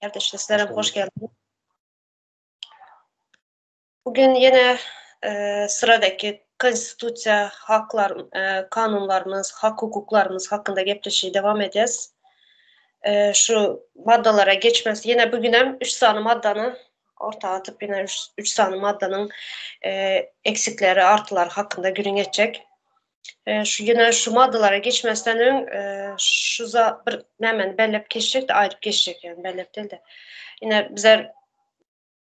Kardeşlerim hoş geldiniz. Bugün yine sıradaki konstitusiya, haklar, kanunlarımız, hak hukuklarımız hakkında gepleşmeye devam edeceğiz. Şu maddalara geçmesi, yine bugün hem 3 tane maddanı ortaya atıp yine 3 tane maddanın eksikleri, artılar hakkında görün geçecek. Yine şu maddalara geçmesinden ön hemen bellep geçecek de ayrıp geçecek, yani bellep değil de. Yine bizler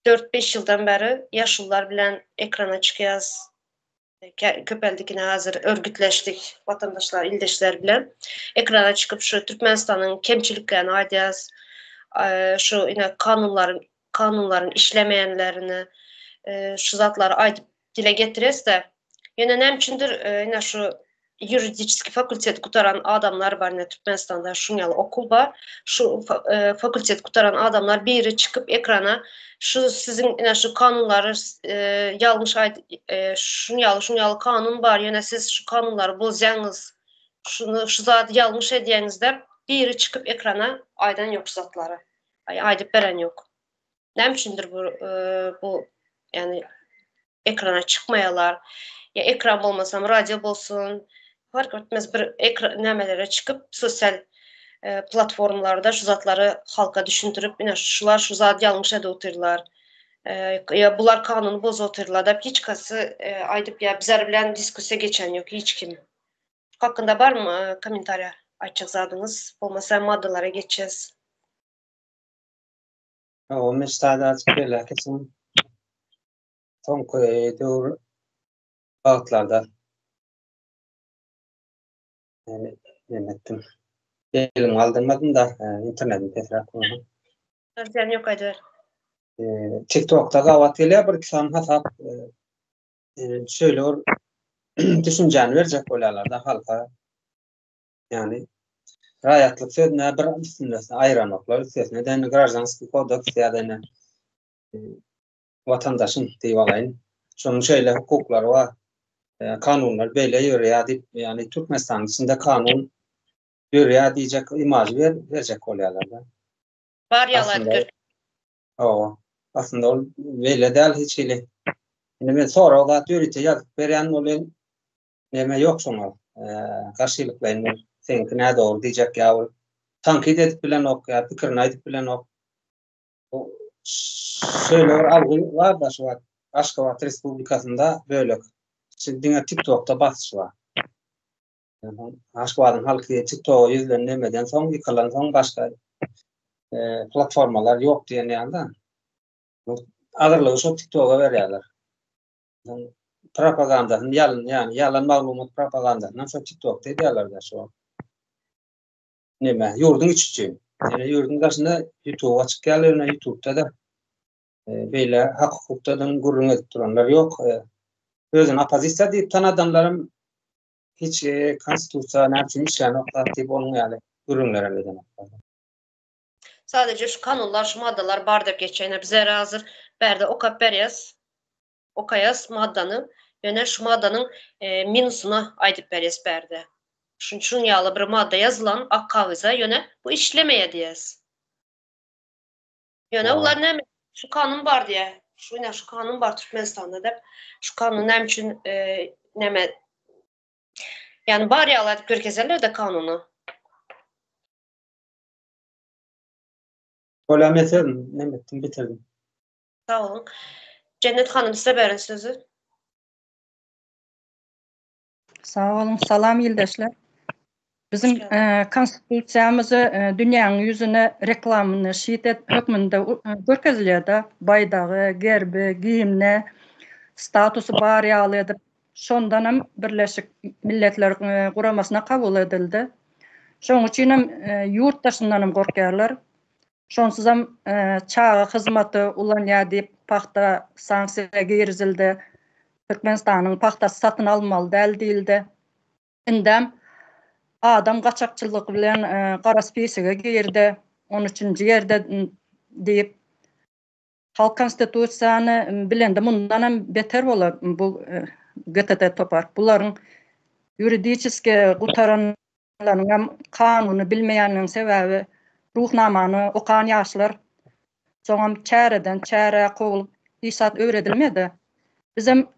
4-5 yıldan beri yaşlılar bilen ekrana çıkıyoruz. Köpeldik yine hazır örgütleştik, vatandaşlar, ildeşler bilen ekrana çıkıp şu Türkmenistan'ın kemçiliklerini aydıyoruz. Şu yine kanunların işlemeyenlerini, şu zatları aydıp dile getiriyoruz da yine nemçindir yine şu yuridik fakültet kutaran adamlar var yine Türkmenistan'da şunyalı okul var. Şu fakültet kutaran adamlar biri çıkıp ekrana şu sizin yine şu kanunları yanlış şunyalı kanun var yine siz şu kanunları bozacaksınız. Şu zat yanlış ediyenizde biri çıkıp ekrana aydan yok zatları. Aydıp veren yok. Nemçindir bu yani ekrana çıkmayalar. Ya ekran olmasam radyo olsun, fark etmez bir ekran nemelere çıkıp sosyal platformlarda şu zatları halka düşündürüp yine şu zat yanlış ede otururlar. Ya bunlar kanunu boz otururlar da hiç kası aydıp ya bizler bilen diskusiya geçen yok hiç kim. Hakkında var mı komentarya açacak zadınız? Olmasa maddelara geçeceğiz. O müsaade böyle kesin son doğru altlarda yani yönettim. Elim aldırmadım da internetin tekrar kullandım. Özlem yok aydır. TikTok'ta gavatıyla bir kısam hasap şöyle düşünceni verecek olaylarda halka yani rayatlık sözüne bir üstündesine ayıranoklar üstüne neden Gражданский kodeks ya da vatandaşın divalayın. Şunun şöyle hukukları var. Kanunlar böyle yürüyor yani Türkmenistan içinde kanun yürüyor diyecek imaj verecek olaylarda. Var yalan aslında o böyle değil hiç ile. Yani sonra o da diyor ki ya veren olan neme yok sonra karşılıklayın seninki ne doğru diyecek ya tankit edip bilen ok ya fikrini edip bilen ok. Şöyle algı var da şu var. Aşkabat Respublikası'nda böyle. Şimdi TikTok'ta bahs var. Yani Aşkabat'ın halkı TikTok'u yüzlenmeden son yıkılan son başka platformalar yok diyen yandan. Ağırlığı şu TikTok'a veriyorlar. Yani propagandanın yalan malumat propagandanın şu TikTok'ta diyorlar da şu. Yurdun iç içi. Yani yurdun karşısında YouTube açık yerlerine YouTube'da da böyle hak hukuktadan gururun edip duranlar yok. Özün apazisya deyip tan adamlarım hiç konstitusiya ne yapayım işler nokta deyip onun yani ürünler elde edemez. Sadece şu kanunlar, şu maddeler bardak geçene bize hazır berde okayaz maddanı yine şu maddanın minusuna aydıp veriyes berde. Şun yağlı bir madde yazılan ak kağıza yöne bu işlemeye diyez. Yöne ular ne şu kanun var diye. Şu kanun var Türkmenistan'da da. Şu kanun ne için neme yani bari alaydık görkezerler de kanunu. Olametin ne bitirdim. Sağ olun. Cennet Hanım size verin sözü. Sağ olun. Salam yildaşlar. Bizim konstitusiyamızı dünyanın yüzüne reklamını şiddet hükmünde görkezilýärdi. Baydağı, gerbi, giyimne statusu bari ýaly şondan hem Birleşik Milletler Guramasına kabul edildi. Şoň üçin hem ýurtdaşyndan hem gorkýarlar. Şonsuz hem çağa hyzmaty ulanýar diýip paxta sanksiýa girizildi. Türkmenistanyň paxtasy satyn almaly däl diýildi. Indem adam gaçakçylyk bilen gara spesiga girdi. 13-nji ýerde diýip halk konstitusiýany bilende mundan hem beter bolar bu GTT topar. Bularyň yuridiski gutaranlaryň hem kanuny bilmeýänligiň sebäbi ruhnamany okan ýaşlar soňam çäreden çäre gowulyp isat öwredilmedi. Bizim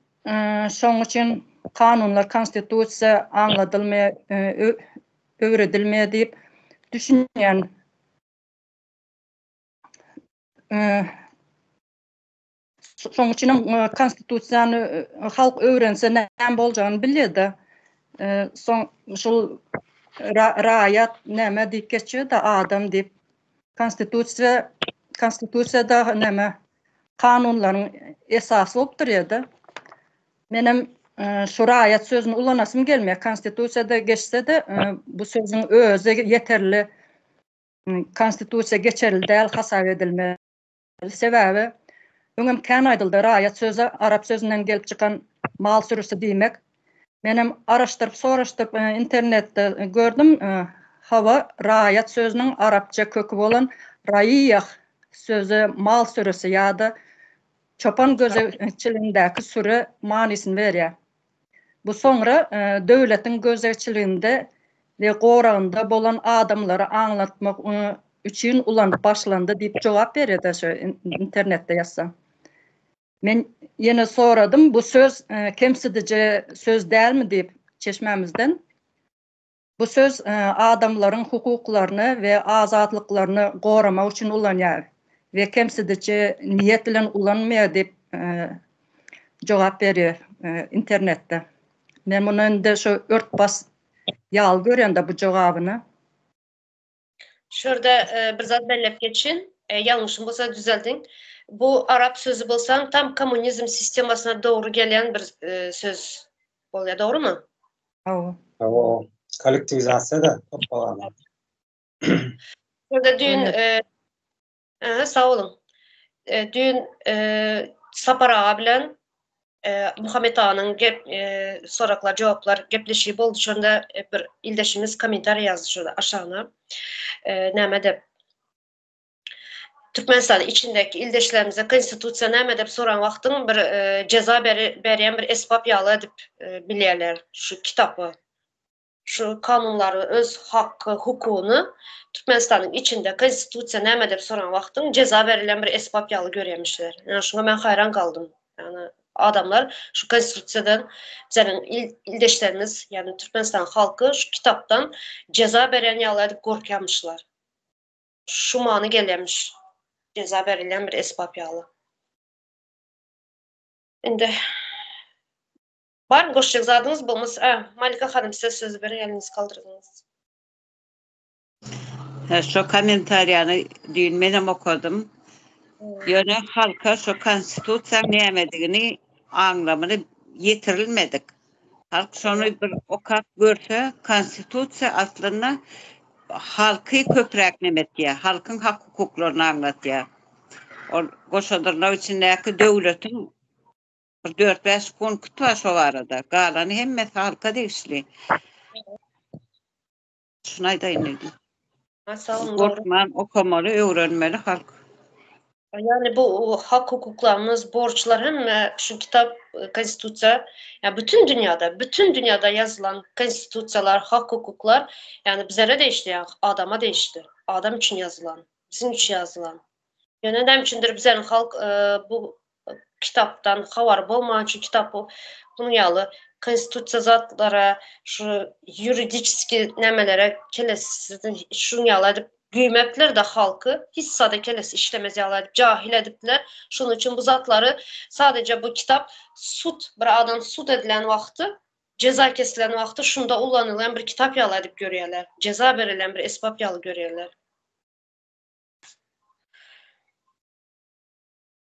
şoň üçin kanunlar, konstitusiýa anladylmaýar, öwredilmeýär diýip düşünýän şoň üçin konstitusiýany halk öwrense näme boljagyny bilýärdi. Soň şol raýat näme diýip geçýär da adam diýip konstitusiýada näme kanunlaryň esasy bolup durýardy. Menem şu raýat sözüni ulanasym gelmeýär. Konstitusiýada geçse de bu sözüň özü yeterli konstitusiýa geçerli däl hasap edilmeli. Sebäbi öňem kän aýdyldy raýat sözü arap sözünden gelip çykan mal sürüsü diýmek. Menem araşdyryp soraşdyryp internetde gördüm. Hawa raýat sözüniň arapça kökü bolan raýyah sözü mal sürüsü ýa-da çopan gözeçilindäki sürü manysyny berýär. Bu soňra döwletiň gözeçilinde we goragynda bolan adamlara aňlatmak üçin ulanyp başlandy diýip jogap berýär şu internetde ýazsam. Men ýene soradym, bu söz kemsidici söz dälmi diýip çeşmemizden. Bu söz adamlaryň hukuklaryny we azatlyklaryny goramak üçin ulanýar we kemsidici niýet bilen ulanmaýar diýip jogap berýär internetde. Men mundan şu örtbas ýal görýände bu jogabyny. Şurada bir zat bellep geçin. Yanlışım bolsa düzeltin. Bu Arap sözü bolsa tam komünizm sistemasyna doğru gelen bir söz bolýar, doğru mu? O kollektivizasiýa da toplanýar. Şurada dün sağ olun. Dün Sapar ağa bilen Muhammed ağanın soraklar, cevaplar gepleşiği boldu. Şonda bir ildeşimiz komentar yazdı şurada aşağına. Näme dep Türkmenistan içindeki ildeşlerimize konstitusiýa näme dep soran wagtyň bir ceza berýän bir esbab ýaly edip bilýärler şu kitapy. Şu kanunlary, öz hakkı, hukuny Türkmenistanyň içinde konstitusiýa näme dep soran wagtyň ceza berilen bir esbab ýaly görýärmişler. Yani şuna men hayran kaldym. Yani adamlar şu konstitusiýadan bizlerin ildeşlerimiz, yani Türkmenistan halkı şu kitaptan ceza beren ýaly edip gorkýarmışlar. Şu many gelýärmiş. Ceza berilen bir esbab ýaly. Indi var mı goşjak zadynız bolmasa? Malika hanım size söz berin, elinizi kaldırdınız. Şu komentarýany dün menem okudum. Ýöne halka şu konstitusiýa nämedigini aňlamany ýetirilmedik. Halk şonu bir okap görse, konstitusiýa aslında halky köprek nemetýär, halkyň hak hukuklaryny aňlatýar. O goşadyrlar içindäki döwletiň 4-5 punkt var şu arada. Galany hemmesi halka degişli. Şunu aýdaýyn. Sağ olun, doğru. Gorkman, okamaly, öwrenmeli halk. Yani bu hak hukuklarımız, borçlar hem şu kitap, konstitusiya, yani bütün dünyada yazılan konstitusiyalar, hak hukuklar, yani bizlere değişti, yani adama değişti. Adam için yazılan, bizim için yazılan. Yani neden içindir bizlerin halk bu kitaptan havar bolmagan şu kitabı bunun ýaly konstitusiya zatlara, şu yuridiski nämelere kelesizden şunu ýaly edip güýmepler de halkı hiç sade keles işlemez ýaly edip jahil edipler. Şunun için bu zatları sadece bu kitap bir adam sud edilen wagty, ceza kesilen wagty şunda ulanılan bir kitap ýaly edip görýärler. Ceza berilen bir esbab ýaly görýärler.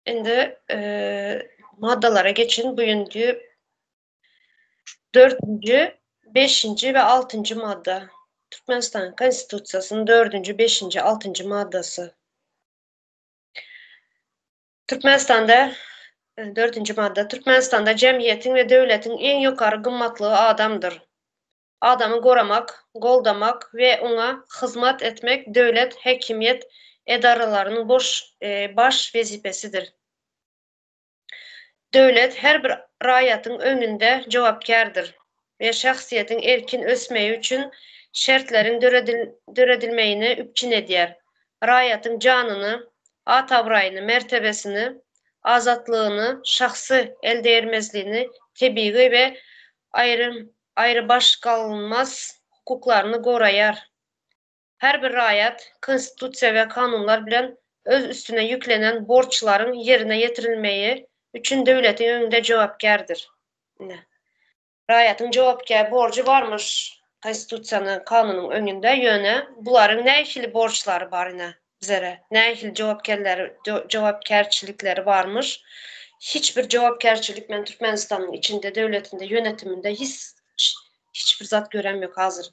Indi maddalara geçin. Bugünkü 4. 5. ve 6. madda. Türkmenistan Konstitusiýasynyň 4. 5. 6. maddası. Türkmenistanda 4. madda. Türkmenistanda jemgyýetiň we döwletiň en ýokary gymmatlygy adamdyr. Adamy goramak, goldamak we ona hyzmat etmek döwlet, hekimiýet edaralarynyň baş wezipesidir. Döwlet her bir raýatyň öňünde jogapkardyr we şahsiýetiň erkin ösmegi üçin şertlerin döredilmeyini üpçün edýär. Raýatyň janyny, atabrayını, mertebesini, azatlığını, şahsı elde etmezliğini, tebii ve ayrı baş kalınmaz hukuklarını koruyar. Her bir raýat konstitusiýa we kanunlar bilen öz üstüne yüklenen borçların yerine getirilmeyi üçün döwletin öňünde jogapkärdir. Raýatyň jogapkär borcu barmyş konstitusiýanyň kanunyň öňünde ýöne bularyň nähili borçlary bar ine bizere. Nähili jogapkärçilikleri barmyş. Hiçbir jogapkärçilik men Türkmenistanyň içinde döwletinde yönetiminde hiçbir zat görem ýok hazır.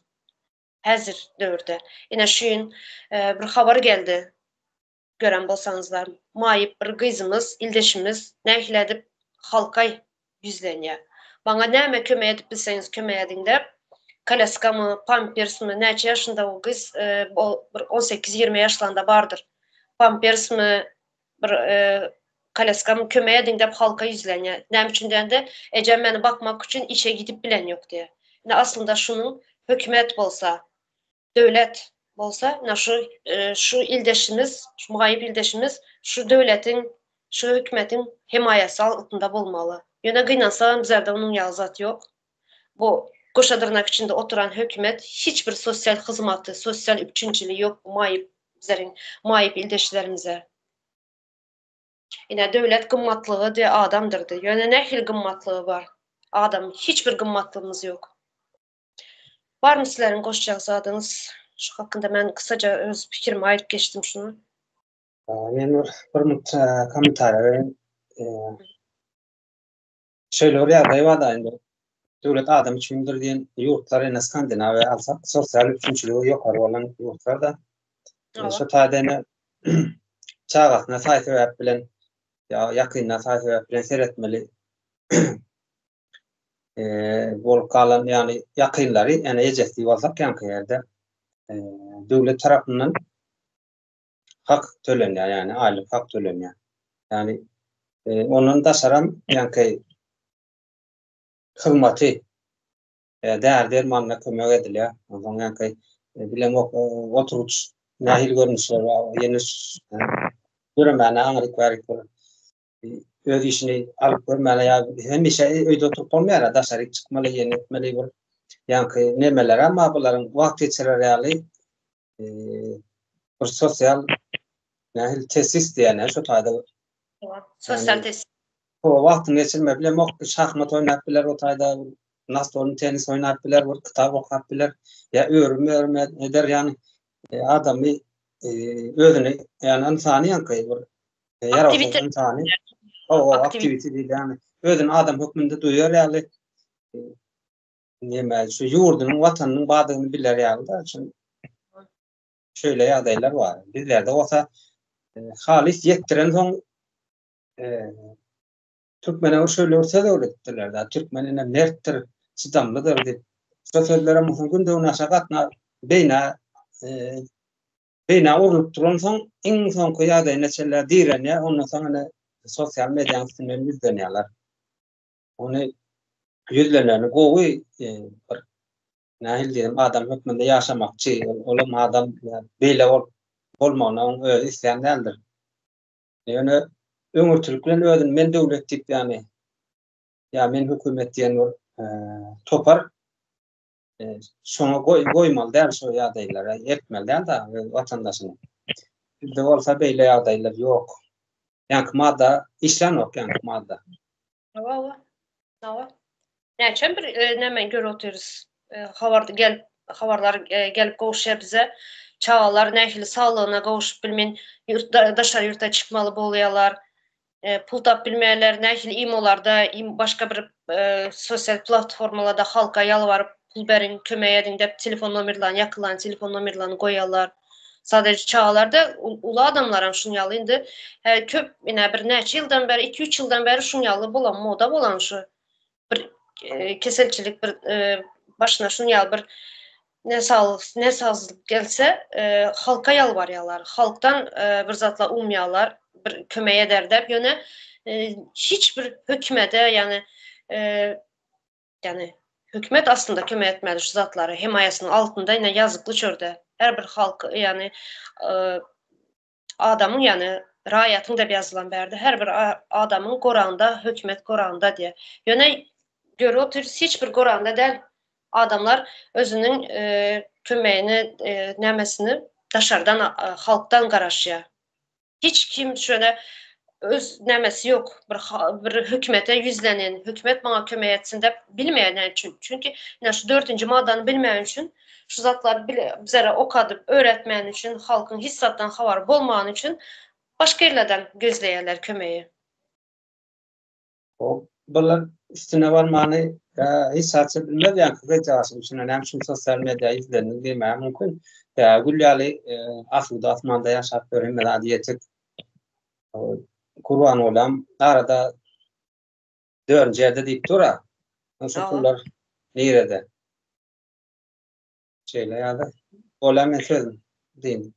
Häzir döwürde. Ine şuň bir habar geldi. Gören bolsaňyzlar, maýyp bir gyzymyz, ildeşimiz nähili edip halka yüzlenýär. Bana näme kömek edip bilseňiz kömek ediň dep, kalaskamy, pampersmy, näçe ýaşynda o gyz, 18-20 ýaşlarynda bardyr. Pampersmy, bir kalaskamy kömek ediň dep halka yüzlenýär. Näme üçin dende, ejem meni bakmak üçin işe gidip bilen ýok diýe. Ine aslında şunun hökümet bolsa, döwlet bolsa, şu ildeşimiz, şu muhayyip ildeşimiz şu döwletin, şu hökümetin himayesi altında bolmaly. Ýöne gynansa bizde onun ýazat ýok. Bu Goşadırnak içinde oturan hökümet hiçbir sosyal hyzmaty, sosyal üçinçiliği ýok muhayyip bizlerin, muhayyip ildeşlerimize. Ine döwlet gymmatlygy diye adamdyrdy. Ýöne nähili gymmatlygy bar? Adam hiçbir gymmatlygymyz ýok. Barmy sizleriň goşjak zadyňyz? Şu hakynda men kısaca öz pikirimi aýdyp geçdim şunu. Men bir komentar bereyim. Şöyle ýagdaý bar da indi. Döwlet adam üçindir diýen ýurtlar ene Skandinawiýa alsak, sosial üçinçiligi ýokary bolan ýurtlarda. Şu taýda çağatna saýty bilen ýakynna saýty bilen seretmeli. Bolup kalan ýani ýakynlary ene ejekdi bolsak ýanky ýerde döwlet tarapyndan hak tölenýär, ýani aýlyk hak tölenýär. Ýani onun daşaram ýanky hyzmaty därdermanna kömek edilýär. Ondan ýanky bilen oturuç nähili görnüşler ýene görmäne aňryk berik öz işini alıp görmäne ýa hemişe öýde oturup bolmaýar, daşary çykmaly, ýene etmeli bir ýanky nemeler, amma bularyň wagt geçirer ýaly bir sosial nähili tesis diýene şu taýda Sosyal tesis. O wagtyny geçirme bilen şahmat oynap biler, o taýda nastorun tenis oynap biler, bir kitap okap biler, ýa örme eder, ýani adamy özüni ýani insany ýanky bir ýaraşy insany o aktivite diýil, ýani özüni adam hökmünde duýar ýaly näme şu ýurdunyň watanynyň badygyny biler ýaly da şun şöyle ýagdaýlar bar. Bizlerde olsa halis ýetdiren soň Türkmene şöyle olsa da öğrettiler da Türkmenine merttir, çydamlydyr diýip. Şu sözlere muhim günde onu aşağı gatna beyna urup duran soň iň soňky ýagdaý näçeler diýrenýär, ondan soň sosial mediýanyň üstünden ýüzlenýärler. Onu ýüzlenýärni gowy bir nähili diýelim adam hökmünde ýaşamakçy, olam adam beýle bolmagyny öz isleýän däldir. Ýöne öňürtülük bilen özüni men döwlet diýip ýani men hökümet diýen topar şoňa goýmaly däl şu ýagdaýlara etmeli däl da watandaşyny. Bizde bolsa beýle ýagdaýlar ýok. Ýanky madda işlenok ýanky madda. Nawa. Näçe bir näme görüp oturýarys. Habarlar gelip gowşýar bize. Çağalar nähili saglygyna gowuşup bilmen daşary ýurta çykmaly bolýarlar. Pul tap bilmeýärler, nähili imolarda, başga bir sosial platformalarda halka ýalwaryp pul berin, kömek ediň dep telefon nomerlerini ýakylan, telefon nomerlerini goýarlar. Sadece çağalarda ulu adamlar hem şunu ýaly indi. Köp ine bir näçe ýyldan beri, 2-3 ýyldan beri şunu ýaly bolan, moda bolan şu bir keselçilik, bir başına şunu ýaly bir ne sazlyk gelse halka ýalbarýarlar. Halktan bir zatla umýarlar, bir kömek eder dep ýöne hiçbir hökümete yani hükümet aslında kömek etmeli şu zatları himayesinin altında yine yazıklı çörde. Her bir halk yani adamın yani Rayatın da yazılan berdi. Her bir adamın Kur'an'da, hükümet Kur'an'da diye. Yöne göre otur hiç bir Kur'an'da değil. Adamlar özünün kömeğini, nemesini dışarıdan, halktan garaşıyor. Hiç kim şöyle öz nemesi yok. Bir hükümete yüzlenen, hükümet bana kömək etsin de bilmeyenler için. Çünkü yani şu 4. maddanı bilmeyen için, şu zatları bizlere okadıp öğretmeyen için, halkın hissattan haber bolmayan için başka yerlerden gözleyerler kömeği. O bunlar üstüne varmanı hissatsa bilmez yani kıvrecasın üstüne hem şu sosyal medya izlerini bilmem mümkün. Gülyali asılda asmanda yaşap görünmeden diyetik kurban olan arada 4. yerde deyip dura. Nasıl kullar nerede? Şeyle ya da olan mesele değil.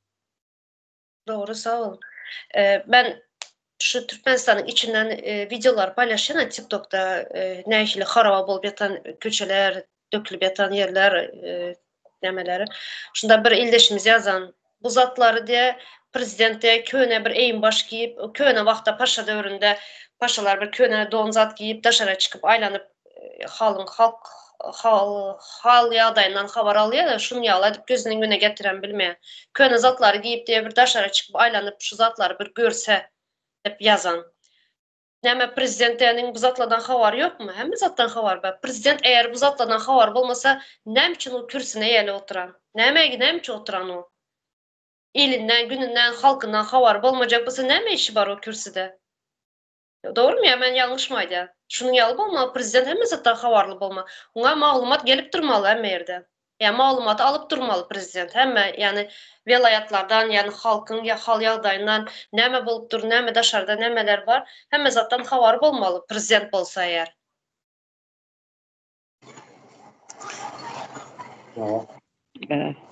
Doğru, sağ olun. Ben şu Türkmenistan'ın içinden videolar paylaşıyorum TikTok'ta, neyşili haraba bolup yatan köçeler, dökülüp yatan yerler, demeleri. Şunda bir ildeşimiz yazan bu zatları diye prezidente köyüne bir eğim baş giyip, köyüne vakta paşa dövründe paşalar bir köyüne donzat giyip dışarı çıkıp aylanıp hal yağdayından haber alıyor da şunu yağlayıp gözünün güne getiren bilmeyen. Köyüne zatları giyip diye bir dışarı çıkıp aylanıp şu zatları bir görse hep yazan. Näme prezidentinin bu zatlardan haber yok mu? Hem zattan haber var. Prezident eğer bu zatlardan haber olmasa näme için o kürsüne yeli oturan? Näme için oturan o? İlinden, gününden, halkından haber olmayacak bolsa näme işi var o kürsüde? Doğru mu ya? Ben yanlış mı aydı? Şunun yalı bolma, prezident hem zattan haberli bolma. Ona maglumat gelip durmalı hem yerden. Yani malumatı alıp durmalı prezident. Hem yani velayatlardan, yani halkın ya hal yağdayından näme bolup dur, näme daşarda nämeler var. Hem zattan haber bolmalı prezident bolsa eğer.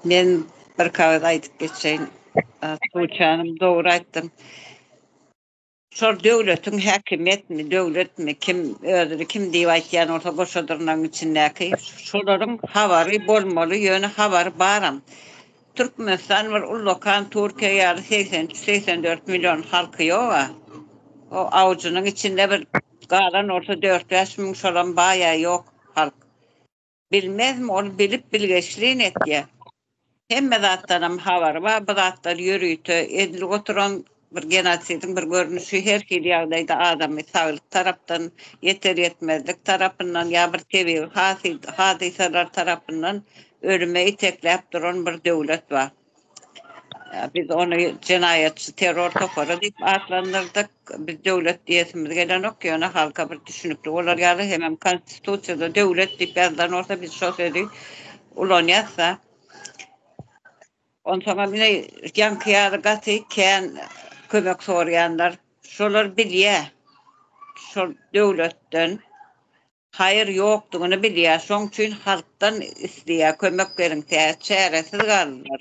Men bir kağıt aytıp geçeyim. Tuğçe Hanım doğru ayttım. Şol döwletiň häkimetmi, döwletmi, kim ödüri, kim diýip aýtýan orta goşadyrnyň içindäki şolaryň habary bolmaly, ýöne habar baram. Türkmenistan bir ullakan Türkiýe ýaly 80-84 milyon halky ýoga. O awjynyň içinde bir galan orta 4-5 miň şolan baýa ýok halk. Bilmezmi, ol bilip bilgeçliğin etýär. Hemme zatdanam habary bar, bu zatlar ýörüýte, edilip oturan bir genosidiň bir görnüşi her hili ýagdaýda adamy saglyk tarapdan yeter yetmezlik tarapyndan ýa bir tebi hadisalar tarapyndan ölüme itekläp duran bir döwlet bar. Biz onu cinayetçi terör toparı deyip adlandırdık. Biz devlet diyesimiz gelen ok ýöne halka bir düşünüklü olar ýaly hemem konstitusiýada devlet deyip yazılan orta biz şo sözi ulan yazsa. Ondan bine yankıyalı gaty kän kömek sorýanlar şolar bilýär. Şol devletden hayır ýokdugyny bilýär. Şoň üçin halkdan isleýär kömek beriň diýär, çäresiz galdylar.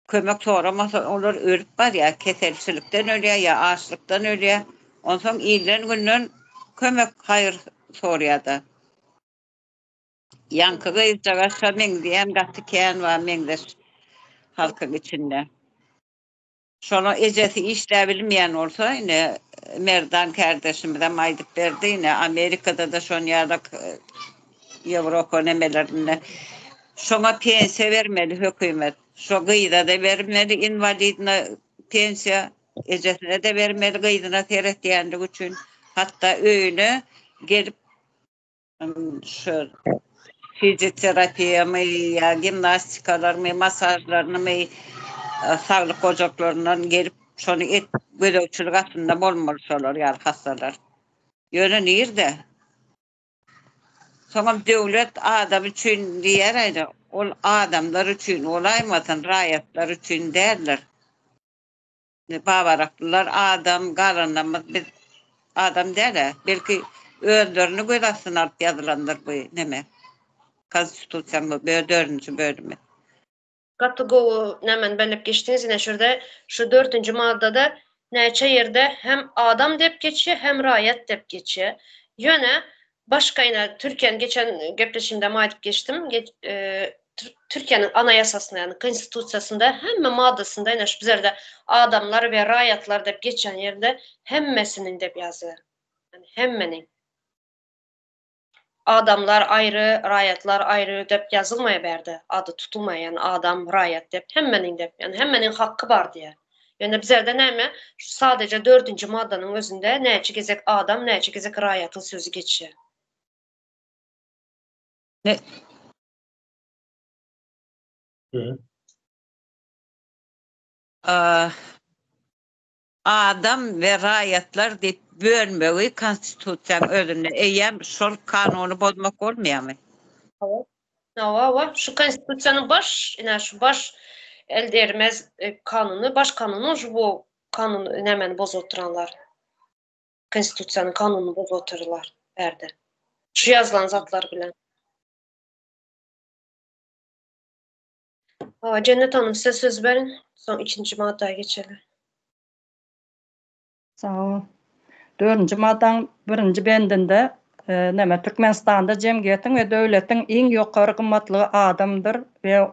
Kömek soramasa onlar ölüp bar ya, keselçilikden ölüyor ya açlıktan ölüyor. Ondan sonra iyilen günden kömek hayır soruyordu. Yankıda izlagasa men diyen gatı kän var mendeş halkın içinde. Sonra ecesi işler bilmeyen olsa yine Merdan kardeşimden maydıp verdi yine Amerika'da da şon yardak Avrupa nemelerine şona pensiya vermeli hükümet. Şo gıyda da vermeli invalidine pensiya, ejesine de vermeli gıydına teret diyenlik üçün. Hatta öyle gelip şu fizyoterapiya mı ya gimnastikalar mı masajlarını mı sağlık ocaklarından gelip şonu gödökçülük aslında bolmalı solar yani hastalar. Yönü nerede? Sonra devlet adam için diýär ol adamlar için olaýmasyn, raýatlar için derler. Babaraklar adam galanamaz biz adam derler. Belki özlerini göresin alıp yazılanlar bu neme? Konstitusiýanyň 4. bölümi. Kategori nemen belip geçtiniz yine şurada şu 4. maddada näçe yerde hem adam dep geçiyor hem raýat dep geçiyor. Yöne başka yine Türkiye'nin geçen gepleşimde maýdyp geçtim. Türkiye'nin anayasasında yani konstitusiyasında hemme maddesinde yine şu bizlerde adamlar ve rayatlar dep geçen yerde hemmesinin dep yazıyor. Yani hemmenin. Adamlar ayrı, rayatlar ayrı dep yazılmaya berdi. Adı tutulmayan adam, rayat dep hemmenin dep. Yani hemmenin hakkı var diye. Yani bizlerde näme? Şu sadece 4. maddanın özünde näçe gezek adam, näçe gezek rayatın sözü geçiyor. Ne? Hı. Adam ve rayatlar deyip bölmeyi konstitusiyanın özünde eýem şol kanuny bozmak bolmaýarmy? Nova şu konstitusiyanın ina şu baş elde ermez kanunu, baş kanunu şu bu kanunu hemen boz oturanlar. Konstitusiyanın kanununu boz otururlar berde. Şu yazılan zatlar bilen. Cennet Hanım size söz verin. Son 2. maddeye geçelim. Sağ ol. 4. maddan 1. bendinde näme Türkmenistanda jemgyýetiň we döwletiň iň ýokary gymmatlygy adamdyr we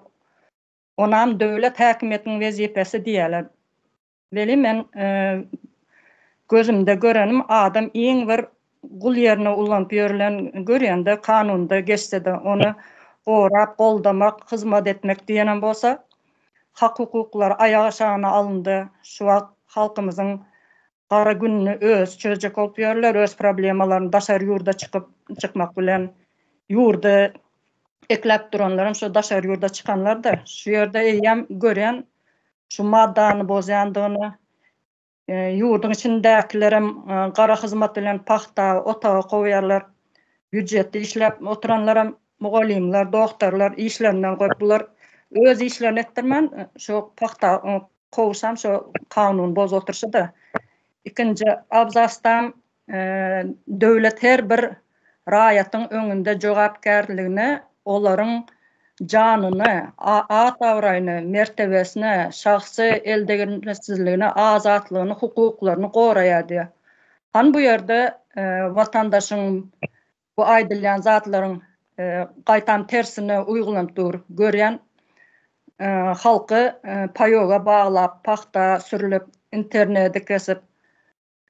onam döwlet häkimetiniň wezipesi diýerler. Beli men gözümde görenim adam iň bir gul ýerine ulanyp ýörlen görýände kanunda geçse-de onu gorap, goldamak, hyzmat etmek diýenen bolsa, hak hukuklar aýagy aşagyna alındy. Şu wagt halkymyzyň gara gününi öz çözjek bolup ýörler, öz problemalaryny daşar ýurda çykmak bilen ýurda eklep duranlarym şu daşar ýurda çykanlar da şu ýerde eýem görýän şu maddany bozýandygyny ýurdun içindäkilerim gara hyzmat bilen paxta, otağa goýarlar. Büdjetde işläp oturanlaram mugallimler, doktorlar işlerinden goýup bular öz işlerini etdirmän şu paxta kowsam şu kanun boz oturşy da. 2. abzasdan döwlet her bir raýatyň öňünde jogapkärligini, olaryň janyny, at-awraýyny, mertebesini, şahsy eldegirsizligini, azatlygyny, hukuklaryny goraýar diýer. Han bu ýerde watandaşyň bu aýdylýan zatlaryň gaýtam tersine uýgulanyp dur görýän halky payoga baglap, paxta sürülip, interneti kesip,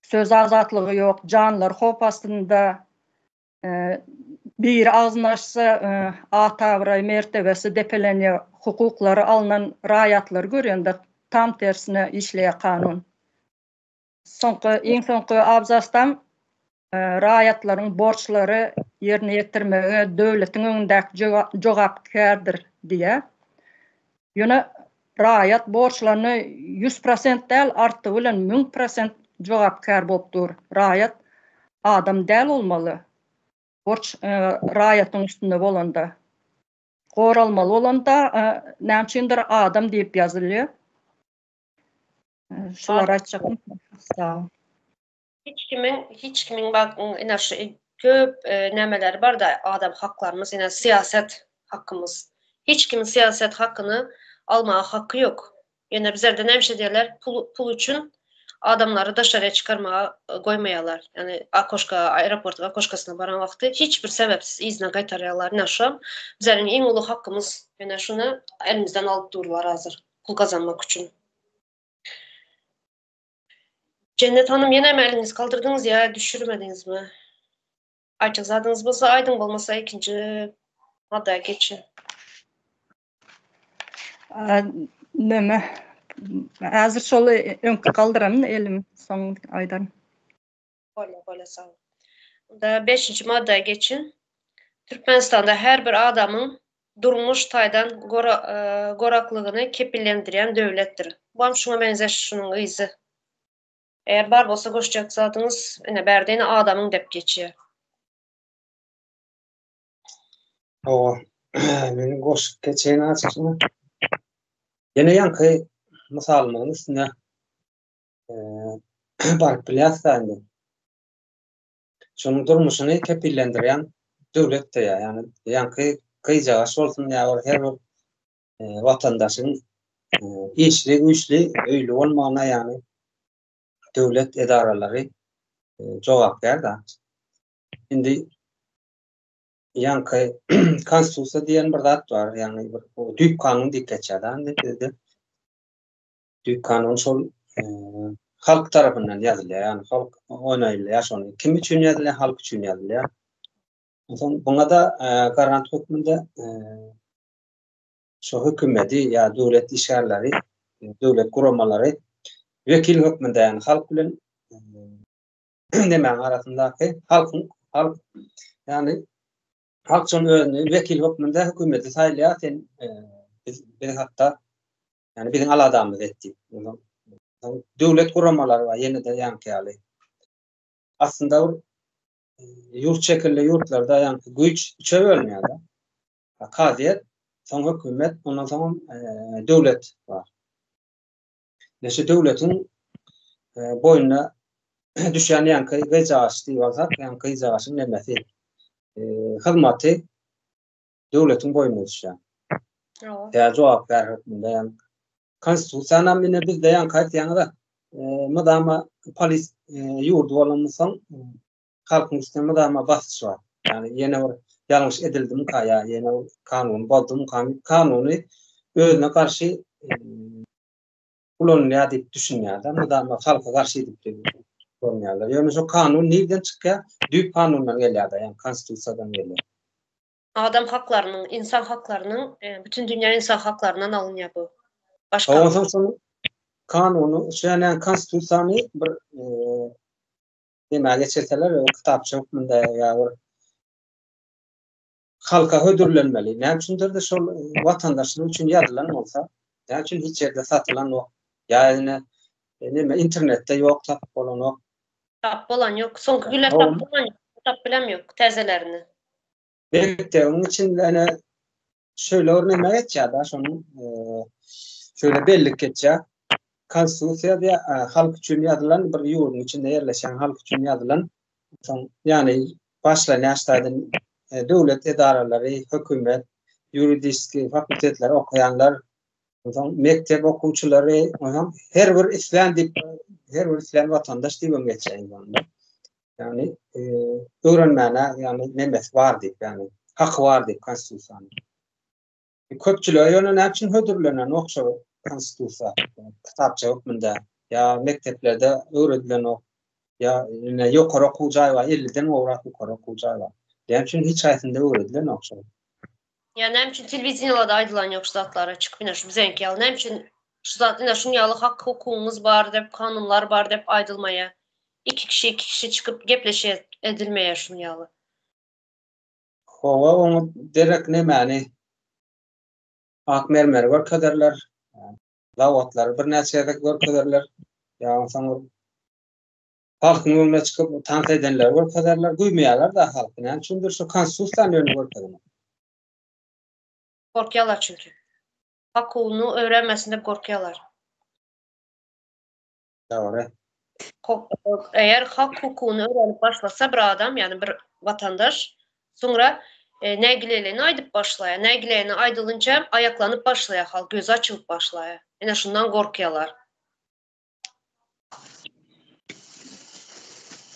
söz azatlygy ýok, janlar hop astynda bir ağzını açsa atavray mertebesi depelenýär, hukuklary alınan raýatlar görýände tam tersine işleýär kanun. Iň soňky abzasdan raýatlaryň borçlary ýerine ýetirmege döwletiň öňündäki jogapkärdir diýär. Ýöne raýat borçlaryny 100% däl arty bilen 1000% jogapkär bolup dur. Raýat adam däl bolmaly. Borç raýatyň üstünde bolanda. Goralmaly bolanda näçindir adam diýip ýazylýar. Şular açykyn. Sağ ol. Hiç kimin bak ina şu köp nämeler bar da adam haklarymız ina siyaset hakkımız. Hiç kimin siyaset hakkını almağa hakkı yok. Ýöne bizlerde näme diýerler? Pul üçin adamları dışarıya çıkarmaya koymayalar. Yani aeroportga akoşkasyna baran wagty hiçbir sebepsiz izne gaýtarýarlar. Näşe? Bizleriň iň uly hakkymız ýöne şunu elimizden alyp durlar hazır. Pul kazanmak üçin. Cennet Hanım yine mi eliniz kaldırdınız ya? Düşürmediniz mi? Açık zadınız bolsa aydın bolmasa 2. maddeye geçin. Näme? Häzir şol öňkü kaldıramyn elim soň aýdan. Böyle sağ ol. Da 5. maddeye geçin. Türkmenistan'da her bir adamın durmuş taýdan goraklygyny kepillendirýän döwletdir. Bu hem şuna benzer şunun izi. Eğer bar bolsa goşjak zatınız ene berdeýine adamyň dep geçýär. O meni goşup geçen açykyny. Ýene ýanky mysalynyň üstüne baryp bilýärsiň. Şonuň durmuşyny kepillendirýän döwlet de ýani ýanky gyjaş bolsun ýa-da her bir watandaşyň işli güçli öýli bolmagyna ýani döwlet edaralary jogapkär da. Indi yankı konstitusiya diyen bir zat var. Yani bu düýk kanun diýip geçýär. Ne dedi? Düýk kanun şol halk tarapyndan ýazylýar. Yani halk onaýlýar şonu. Kim üçin ýazylýar? Halk üçin ýazylýar. Buna da garant hükmünde şu hükümeti ya devlet işgärleri, devlet guramaları vekil hükmünde yani halk bilen demen arasındaki halk yani halk şonu özüni vekil hükmünde hükümeti saýlýar. Sen biz hatta yani bizim aladamız etdik. Devlet guramaları var yine de yankıyalı. Aslında yurt şekilli yurtlarda yankı güç üçe bölünýär. Kadiyet, son hükümet, ondan sonra devlet var. Neşe devletin boyuna düşen yankı gıcaş diyorsak, yankı gıcaşın nemesi hizmeti devletin boyuna düşen. Ya cevap ver hükmünde yani. Konstitusiyanın mine bizde yankı yani da madama polis yurdu olanmışsan halkın üstüne madama basış var. Yani yine var. Yanlış edildi mi kaya, yine kanun, bozdum kanunu özüne karşı kullanılıyor diye düşünüyorlar. Ama halka karşı edip kullanıyorlar. Yani şu kanun nereden çıkıyor? Düğük kanundan geliyor yani konstitusiyadan geliyor. Adam haklarının, insan haklarının, bütün dünya insan haklarından alınıyor bu. Başka. Ondan sonra kanunu, yani konstitusiyanı bir demeye geçerseler o kitapçı hükmünde ya halka hödürlenmeli. Ne üçündür de şu vatandaşlar için yazılan olsa, ne için hiç yerde satılan yok. Yani internette yok, tap olan yok. Tap olan yok. Sonki güller tap olan yok. Tap bilem yok. Tezelerini. Belki onun için yani şöyle örneğe geçeceği da şunun şöyle belli geçeceği. Konstitusiya diye halk için yazılan bir yurdun içinde yerleşen halk için yazılan yani başlayan yaşlardan devlet idareleri, hükümet, juridik fakültetler okuyanlar, mektep okuyucuları, her bir İslam vatandaş diye geçen yani öğrenmene yani nemes var deyip yani hak var deyip konstitusiyanın. Köpçülüğe yönü ne için hödürlenen okşu konstitusiya kitapça hükmünde ya mekteplerde öğretilen o ya yine yukarı okuyacağı var 50'den uğrak yukarı okuyacağı var. Yani için hiç hayatında öğretilen okşu. Yani nem için televizyolarda aydılan yok şu zatlara çıkıp yine şu bizenki yalı. Nem için şu zat yine şunu yalı hak hukukumuz var deyip kanunlar var deyip aydılmaya. İki kişi çıkıp gepleşe edilmeye şunu yalı. Hova onu derek ne mani akmermer var kadarlar. Lavatlar bir neçeyedek var kadarlar. Ya sana halkın önüne çıkıp tanıt edenler var kadarlar. Duymayalar da halkın. Yani çünkü şu konstitusiyanın önü var kadarlar. Korkuyorlar çünkü. Hak hukukunu öğrenmesinde korkuyorlar. Doğru. Eğer hak hukukunu öğrenip başlasa bir adam yani bir vatandaş sonra nəqiləyəni aydıp başlaya. Nəqiləyəni aydılınca ayaklanıp başlaya halk, gözü açılıp başlaya. Yine şundan korkuyorlar.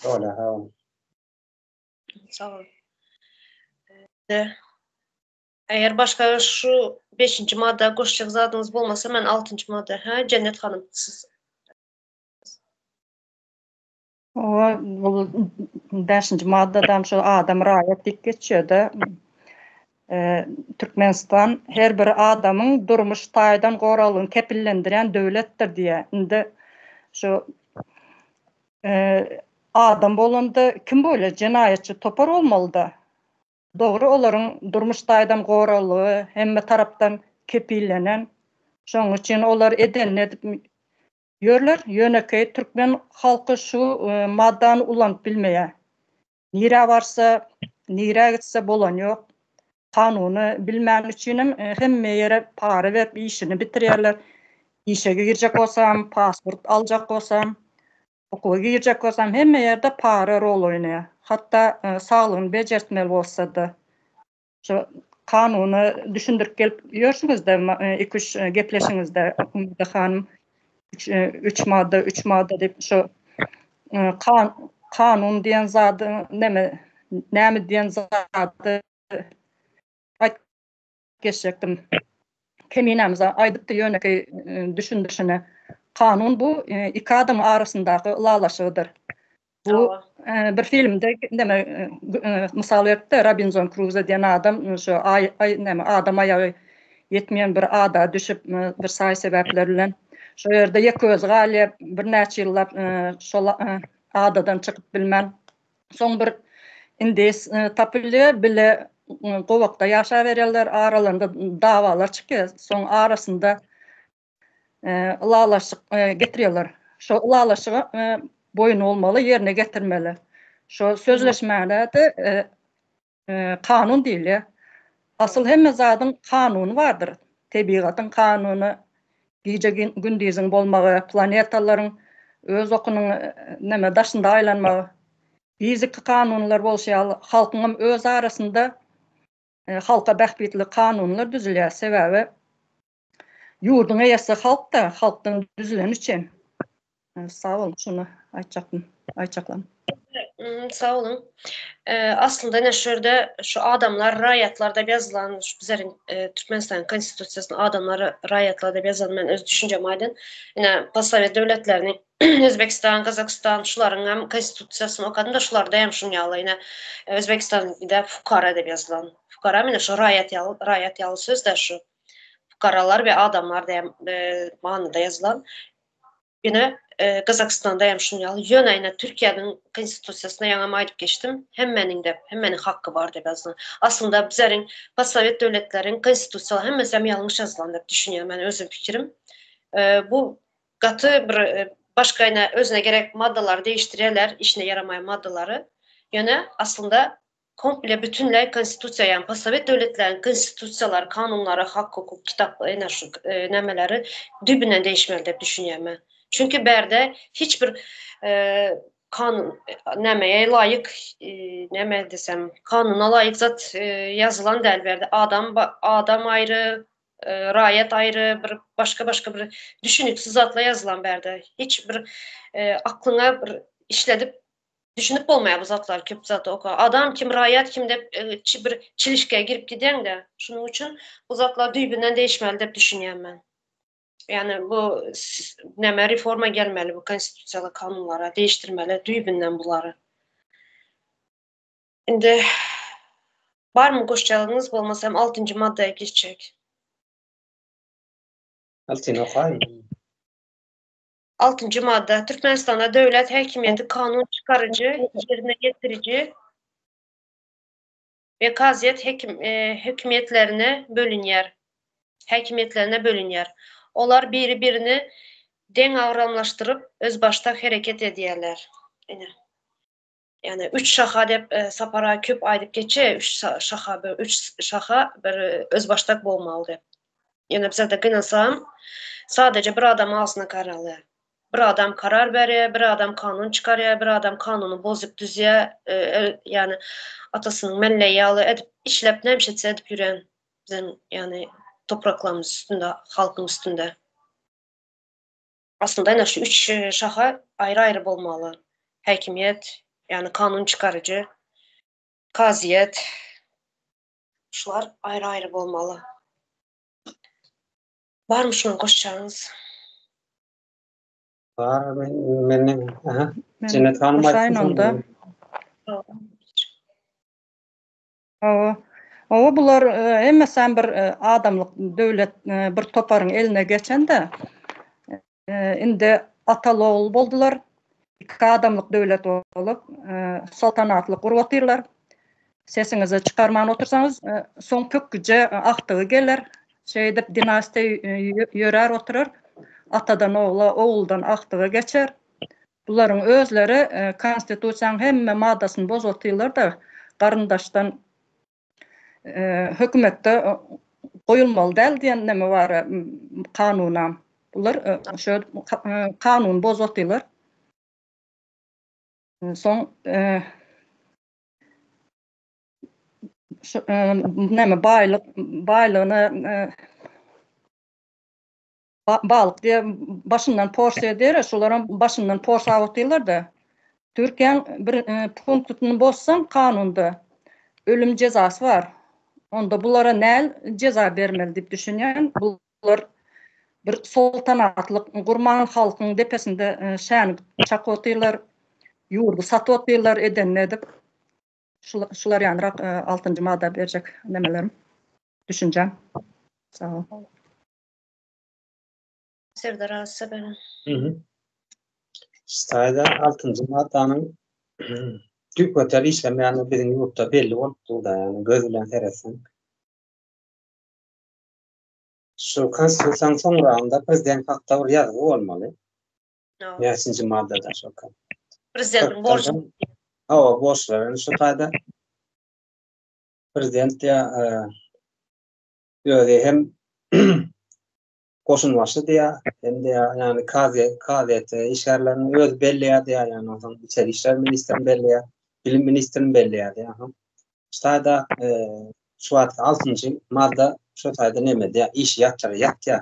Doğru. Sağ olun. Eğer başka şu 5. madde koşacak zadınız olmasa ben 6. madde. Cennet Hanım siz. O 5. maddeden şu adam riayet dik geçiyordu. Türkmenistan her bir adamın durmuş taydan goralığını kepillendiren devlettir diye. Şimdi şu adam bolanda kim böyle cinayetçi topar olmalı da. Doğru onların durmuş taydan goralığı hem taraftan kepillenen. Şoň için olar edenler yörler yönekey Türkmen halkı şu maddany ulanıp bilmeýär. Nire varsa, nire gitse bolan yok. Kanuny bilmän üçinem hemme yere para verip işini bitirýärler. İşe girecek olsam, pasport alacak olsam, okuwa girecek olsam hemme yerde para rol oýnaýar. Hatta sağlygyny bejertmeli bolsa da. Şu kanuny düşündirip gelip ýörsiňiz de 2-3 gepleşiňizde hanım 3 madde deyip şu kanun diyen zady näme diyen zady geçecektim. Keminemize aydıp da yöneki düşündüşüne. Kanun bu iki adam arasındaki ılalaşıdır. Bu bir filmde misal verdi Robinson Crusoe diyen adam şu adam ayağı yetmeyen bir ada düşüp bir say sebeplerle şu yerde yeköz gali bir neçe yıllar şol adadan çıkıp bilmem son bir indes tapılıyor bile Qovaqda yaşa verirler aralarında davalar çıkıyor son arasında ılalaşık getiriyorlar şu ılalaşığı boyun olmalı, yerine getirmeli. Şu sözleşmelerde kanun değil ya. Asıl hemme zatın kanunu vardır. Tebigatın kanunu, gece gündüzün bolmağı, planetaların öz okunun neme daşında aylanmağı. Biziki kanunlar bolşayalı, halkın öz arasında halka bəxbitli kanunlar düzülüyor. Sebebi yurdun eyesi halk da halktan düzülen için. Sağ olun, şunu ayçaklam. Sağ olun. Aslında ne şurada şu adamlar rayatlarda yazılan bizlerin Türkmenistan konstitusiyasının adamları rayatlarda yazılan ben öz düşüncem aydın. Yine Pasovet devletlerini Özbekistan, Kazakistan şuların hem konstitusiyasını okudum da şular da hem şunyalı yine Özbekistan'da fukara da yazılan. Fukara mı şu rayat yalı söz de şu fukaralar ve adamlar da manada yazılan. Yine Kazakistan'da yaşayan yine Türkiye'nin konstitusiyasına yanıma ayıp geçtim. Hemmenin hakkı var diye yazılan. Aslında bizlerin Pasovet devletlerin konstitusiyası hemmesi yanlış yazılan diye düşünüyorum ben özüm fikrim. Bu katı bir başka yine özüne gerek maddeler değiştirirler, işine yaramayan maddeleri. Yine aslında komple bütünle konstitusya yani Pasovet devletlerin konstitusyaları, kanunları, hak, hukuk, kitapları, nemeleri dübünden değişmeli diye düşünüyorum ben. Çünkü berde hiçbir kanun nemeye layık neme desem kanuna layık zat yazılan değil berde. Adam ayrı, rayet ayrı, bir başka bir düşünüksüz zatla yazılan berde. Hiçbir aklına bir işledip düşünüp olmaya bu zatlar köp zatı oku. Adam kim rayet kim de bir çelişkiye girip giden de şunun için bu zatlar düğübünden değişmeli de düşünüyorum ben. Yani bu neme reforma gelmeli bu konstitusiyal kanunlara değiştirmeli düğübünden bunları. Şimdi var mı koşacağınız olmasam 6. maddeye geçecek. 6. madde Türkmenistan'da devlet hakimiyeti kanun çıkarıcı, yerine getirici ve kaziyet hükümetlerine bölünyer. Onlar birini den avramlaştırıp öz başta hareket ediyorlar. Yani 3 şaha dep sapara köp aydıp geçe 3 şaha bir öz baştak bolmalı dep. Yani bize de kınasam sadece bir adam ağzına karalı. Bir adam karar veriyor, bir adam kanun çıkarıyor, bir adam kanunu bozup düzüyor. Yani atasının melleyi edip işlep nemşetse edip yürüyen bizim yani topraklarımız üstünde, halkın üstünde. Aslında şu 3 şaha ayrı bolmalı. Hakimiyet, yani kanun çıkarıcı, kaziyet, şular ayrı bolmalı. Var mı şunu koşacağınız? Var benim Cennet Hanım aytdı. O bular emmesen bir adamlık devlet bir toparın eline geçende indi atalı boldular. İki adamlık devlet olup saltanatlı kurvatırlar. Sesinizi çıkarman otursanız son köküce aktığı gelir. Şeyde dinasti yörer oturur. Atadan oğula, oğuldan aktığı geçer. Bunların özleri konstitusiyanın hemme maddasını bozatırlar da qarındaşdan hükümette koyulmalı değil diyen neme var kanuna. Bunlar şöyle kanun bozatırlar. Son neme baylığını balık diye başından porsiye der, şuların başından porsiye avutuylar da Türkiye'nin bir punktunu bozsan kanunda ölüm cezası var. Onda bulara näl ceza bermeli dip düşünýän. Bular bir soltanatlyk gurman halkyň depesinde şäň çak otyrlar, ýurdu sat otyrlar edenler dip. Şular ýanyrak 6-njy madda berjek nemelerim. Düşünjem. Sağ ol. Serdar Asa beren. Staýda 6-njy maddanyň tüpöter işlemýäni biziň ýurtda belli bolupdy da, ýani göz bilen heresin. Şu konstitusiýanyň soňragynda prezident hakda bir ýazygy bolmaly. Näçinji maddada şoka. Prezidentin borcu. Hawa borçlaryny şu taýda prezident ýöne hem koşunmaşy diýär, hem de ýani KZT işgärlerini öz belliýär diýär, ýani oňdan içeri işler ministrini belliýär, bilim ministrini belliýär diýär. Şaýda şu 6-njy madda şu taýda neme diýär, iş ýatýar,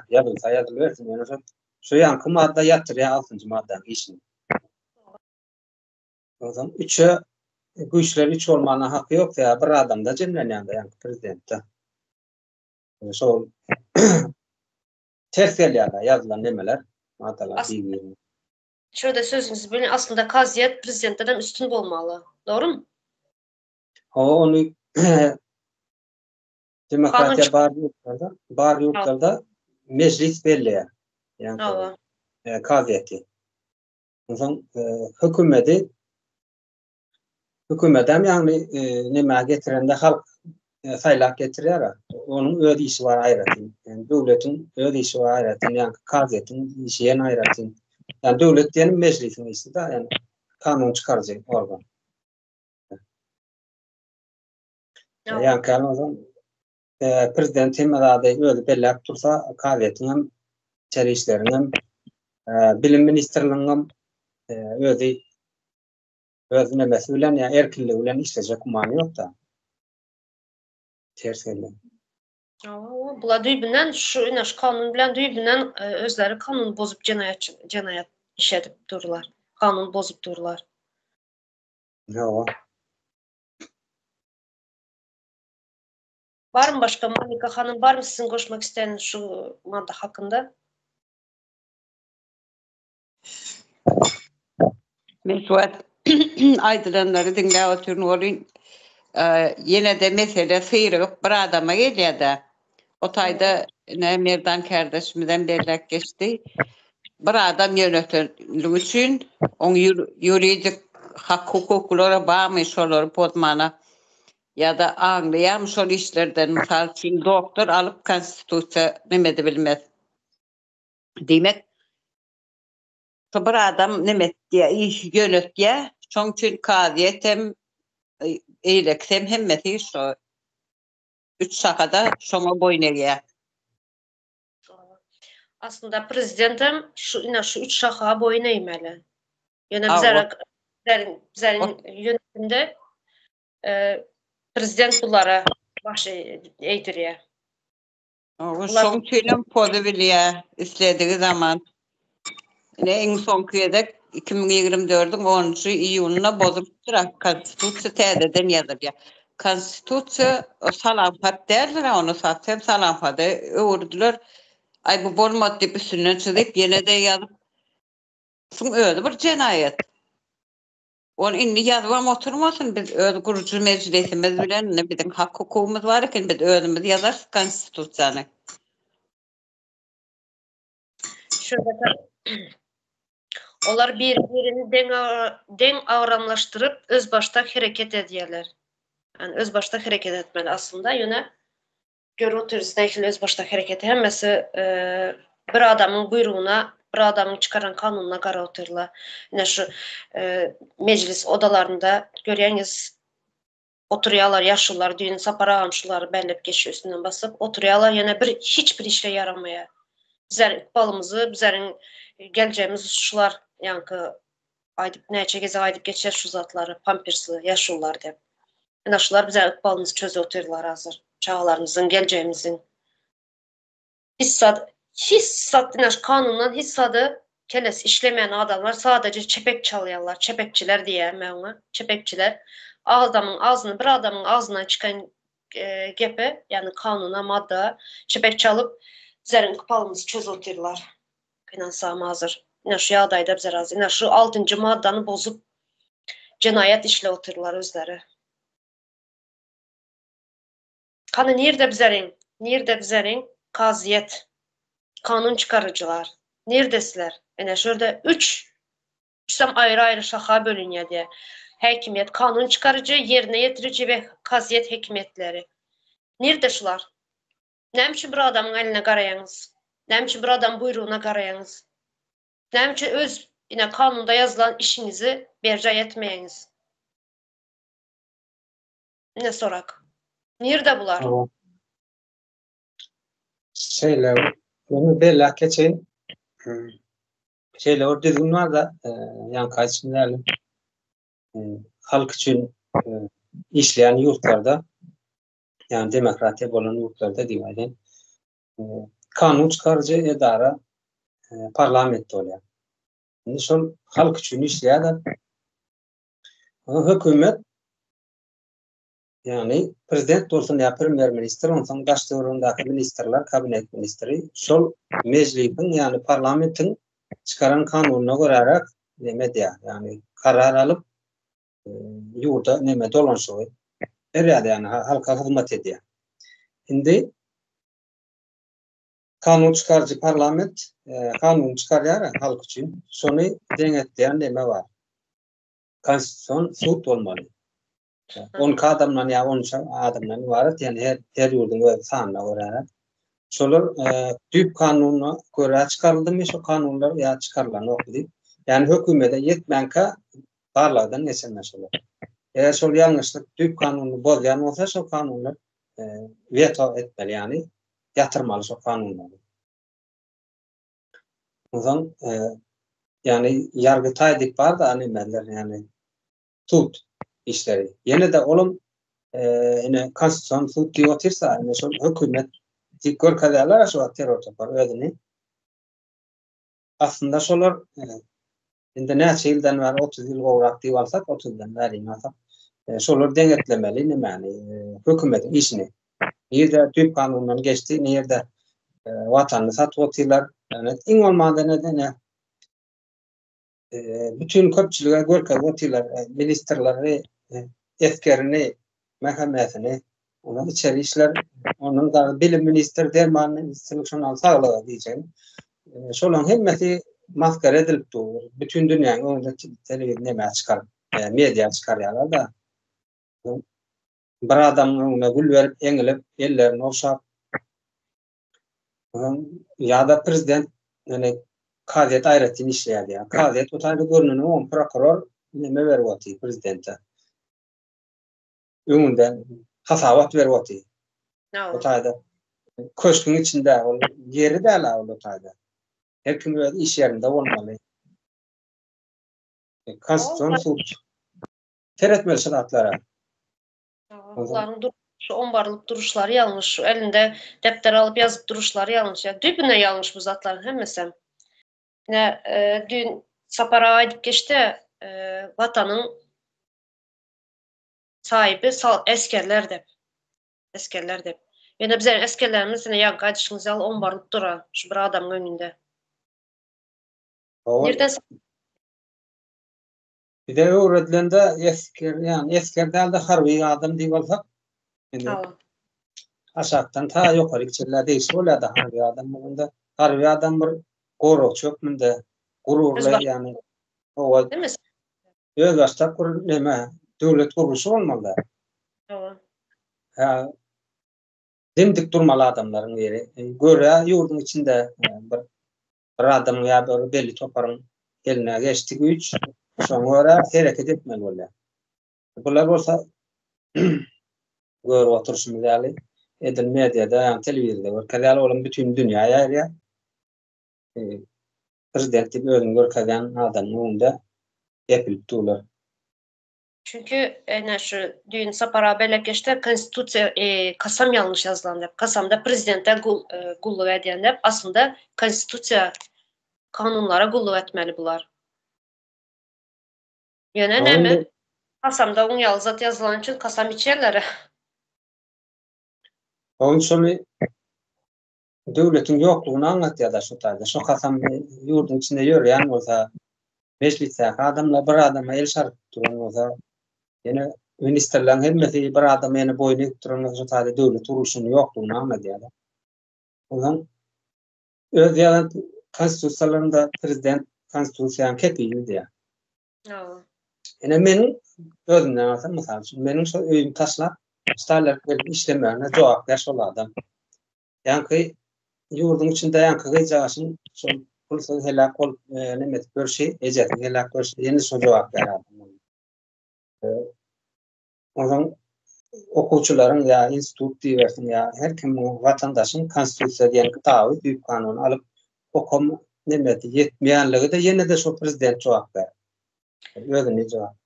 ýazylsa ýazylbersin, ýani şu ýanky madda ýatyrýar 6-njy maddanyň işini. Ozan 3'e güýçler 3 bolmana haky ýok diýär, bir adamda jemlenýär ýani prezidentde. Şol ters gelýär ýazylan nemeler, maddalar diýilýär. Şurada sözünüzü bölün. Aslında kaziyet prezidentlerden üstün olmalı. Doğru mu? Onu demokratiya bar ýurtlarda meclis belliýär. Yani kaziyeti. Ondan hükümetem yani neme getirende halk saylak getirýär. Onun öz işi var aýratyn. Yani döwletiň öz işi var aýratyn. Yani kaziyetiň işi ýene aýratyn. Yani döwlet diýen meclisiň işi da, yani kanun çykarjak organ. Yani kanun prezident hemada öyle belläp tursa kaziyetiň hem içeri işleriň hem bilim ministrliginiň hem öz nemesi bilen ýa erkinligi bilen işlejek umany ýok da. Ters geldi. Bula düýbünden şu kanun bilen düýbünden özleri kanun bozup jenayat işedip durlar. Kanun bozup durlar. Ýok. Var mı başka Monika hanım, var mı sizin koşmak isteyen şu madde hakkında? Men şu aýdylanlary dinläp oturyn bolyn. Yine de mesele sıyırıp bir adama gelýär. O taýda Merdan kardeşimden berlek geçti. Bir adam yönetiligi üçin on ýuridik hak hukuklara bağmış olur pozmana ya da anlayan şol işlerden misal üçin doktor alıp konstitusiýa nemedi bilmez. Demek bir adam nemet diye iş yönetýär. Şoň üçin kaziyet hem eýleksem hemmeti şu 3 şakada şoňa boyun eýär. Aslında prezidentim şu 3 şaka boyun eýmeli. Ýöne bizlerin yönetimde prezident bulara baş eýdirýär. Şoň üçin pozy bilýär isledigi zaman. Eň soňky edek 2024-iň 10-njy iýulyna bozup konstitusiýa täzeden ýazylýar. Konstitusiýa salamfat derler, onu satsam salamfat öwürdiler. Ay bu bolmady diýip üstüne çyzyp ýene de ýazyp. Şoň öýle bir jenaýat. Onu indi ýazmam oturmasyn, biz öz guruçy meclisimiz bilen biziň hak hukukumyz bar eken, biz özümiz ýazar konstitusiýany. Olar birini deň awramlaşdyryp öz başta hereket edýärler. Yani öz başta hareket etmeli aslında. Ýöne görüp oturysynda öz başta hareket hemmesi bir adamın buyruğuna, bir adamın çıkaran kanununa gara oturlar. Ýene şu meclis odalarında görýäňiz oturýarlar, ýaşullar, düýün sapara gamşylary bellep geçiyor üstünden basyp oturýarlar. Ýene hiçbir işe yaramaýar. Bizler ikbalymyzy, bizleriň geleceğimiz şular ýanky aýdyp näçe geze aýdyp geçer şu zatlary, pampersy, ýaşullar diýip. Ýene şular bize ikbalymyzy çözüp oturýarlar hazır. Çağlarymyzyň, geleceğimiziň. Hissat kanundan hissady keles işlemeyen adamlar sadece çepek çalýarlar. Çepekçiler diýär men ona. Çepekçiler. adamın ağzına, bir adamın ağzından çıkan gepe, yani kanuna, madda, şebek çalıp zerin kıpalımızı çöz oturlar. Finansam hazır. Yine şu yağdayda bize razı. Yine şu 6. maddanı bozup cinayet işle oturlar özleri. Kanı nerede bizerin kaziyet, kanun çıkarıcılar. Neredesiler? Yani şurada 3 ayrı şaha bölünüyor diye. Hakimiyet, kanun çıkarıcı, yerine yetirici ve kaziyet hekimiyetleri. Nerede şular? Nämçe bir adamın eline garayanız? Nämçe bir adam buyruğuna garayanız? Nämçe öz yine kanunda yazılan işinizi berca etmeyiniz? Ne sorak? Nerede bular? Tamam. Şeyler, onu bella geçen şeyler orada düzgünler da yani kaçınlarla halk için işleyen yurtlarda, yani demokratik olan yurtlarda diyelim, kanun çıkarıcı idara parlamento oluyor. Yani şu halk için işleyen hükümet, yani prezident olsun ya premier minister olsun başlarındaki ministerler, kabinet ministeri, şol meclisin yani parlamentin çıkaran kanununa göre neme diye, yani karar alıp yurda neme dolanışıyor. Herhalde yani halka hizmet ediyor. Şimdi kanun çıkarıcı parlament kanun çıkarıyor halk için. Sonra denetleyen neme var. Konstitüsyon sut olmalı. 10 adamdan ya 13 adamdan var. Yani her yurdun ve sanına olarak. Şolar tüp kanunu göre çıkarıldı mı şu kanunlar ya çıkarılan okudu. Yani hükümete yetmenka parladan geçenler şolar. Eğer şol yanlışlık tüp kanunu bozyan olsa şu kanunlar veto etmeli, yani yatırmalı şu kanunları. O zaman yani Yargıtay'dık var da animeller, yani tut işleri. Yine de oğlum yine konstitüsyon tut diyorsa yani şu hükümet dikkat kadarlar şu terör topar ödeni. Aslında şolar şimdi ne yıldan var 30 yıl olarak diyorsak 30'dan vereyim aslında. Şolar denetlemeli ne yani hükümetin işini. Nerede tüp kanunundan geçti, nerede vatanını satıyorlar. Yani en olmadığı nedeni bütün köpçülüğe görke otiler, ministerleri, efkerini, mehemmetini, onun içeri işler, onun da bilim ministeri, derman ministeri, şundan sağlığı diyeceğim. Şolan hemmeti maskara edilip doğur. Bütün dünyanın önünde televizyon çıkar, medya çıkarıyorlar da. Bir adamın önüne gül verip, engilip, ellerini okşap, ya da prezident, yani kaziyet ayretini işleyedi ya. Kaziyet otaylı görününü on prokuror neme vervati prezidente. Önünden hasavat vervati. Otayda. Köşkün içinde, yeri de ala otayda. Her kim böyle iş yerinde olmalı. Konstitüsyon suç. Teretmeli şartlara. Onların duruşu, ombarılıp duruşları yanlış. Şu elinde defter alıp yazıp duruşları yanlış. Ya dübüne yanlış bu zatların hemmesem. Yine dün Sapara'ya gidip geçti vatanın sahibi eskerler de. Eskerler de. Yani bizim eskerlerimiz yine ya kardeşiniz al ombarılıp duran şu bir adamın önünde. Nereden bir de öğretilende esker, yani eskerden de harbi adam diye olsak aşağıdan ta yukarı içerler değilse öyle de harbi adam olunda. Harbi adam bir koruk çok münde gururlu, yani o değil mi? özbaşta kur neme devlet kuruluşu olmalı. Dimdik durmalı adamların yeri. Göre yurdun içinde bir adam ya böyle belli toparın eline geçti güç. Sonra hareket etmeli öyle. Bunlar olsa gör oturuşumuz yani edin medyada, yani televizyonda var. Kadar olan bütün dünyaya ya prezidentlik özün görkeden adamın önünde yapılıp dururlar. Çünkü şu düğün Sapara Belekleş'te konstitüsiya kasam yanlış yazılan. Kasamda prezidente gulluq ediyenler aslında konstitüsiya kanunlara gulluq etmeli bular. Yani ne mi? Kasamda un yalı zat yazılan için kasam içerler. Onun şonu devletin yokluğunu anlatıyor şu tarzda. Şu kasam yurdun içinde yürüyen olsa 5 litre adamla bir adama el şarkı duran olsa yine ministerlerin hemmeti bir adama yine boynu duran şu tarzda devlet uruşunun yokluğunu anlatıyor. O zaman öz yalan konstitüsiyalarında prezident konstitüsiyanın kepiydi diye. Yine menin özümden alsam mesela menin şu öyüm taşla starlar işlemelerine cevap ver şu adam. Yani yurdun içinde yankı cağışın şu pulsuz helak ol nemet bir şey ecet helak bir şey yeni şu cevap ver adam. O zaman okuçuların ya institut diversin ya her kim vatandaşın konstitüsiya diyen taahhüt büyük kanun alıp okum nemet yetmeyenliği de yine de şu prezident cevap ver. Özüne cevap.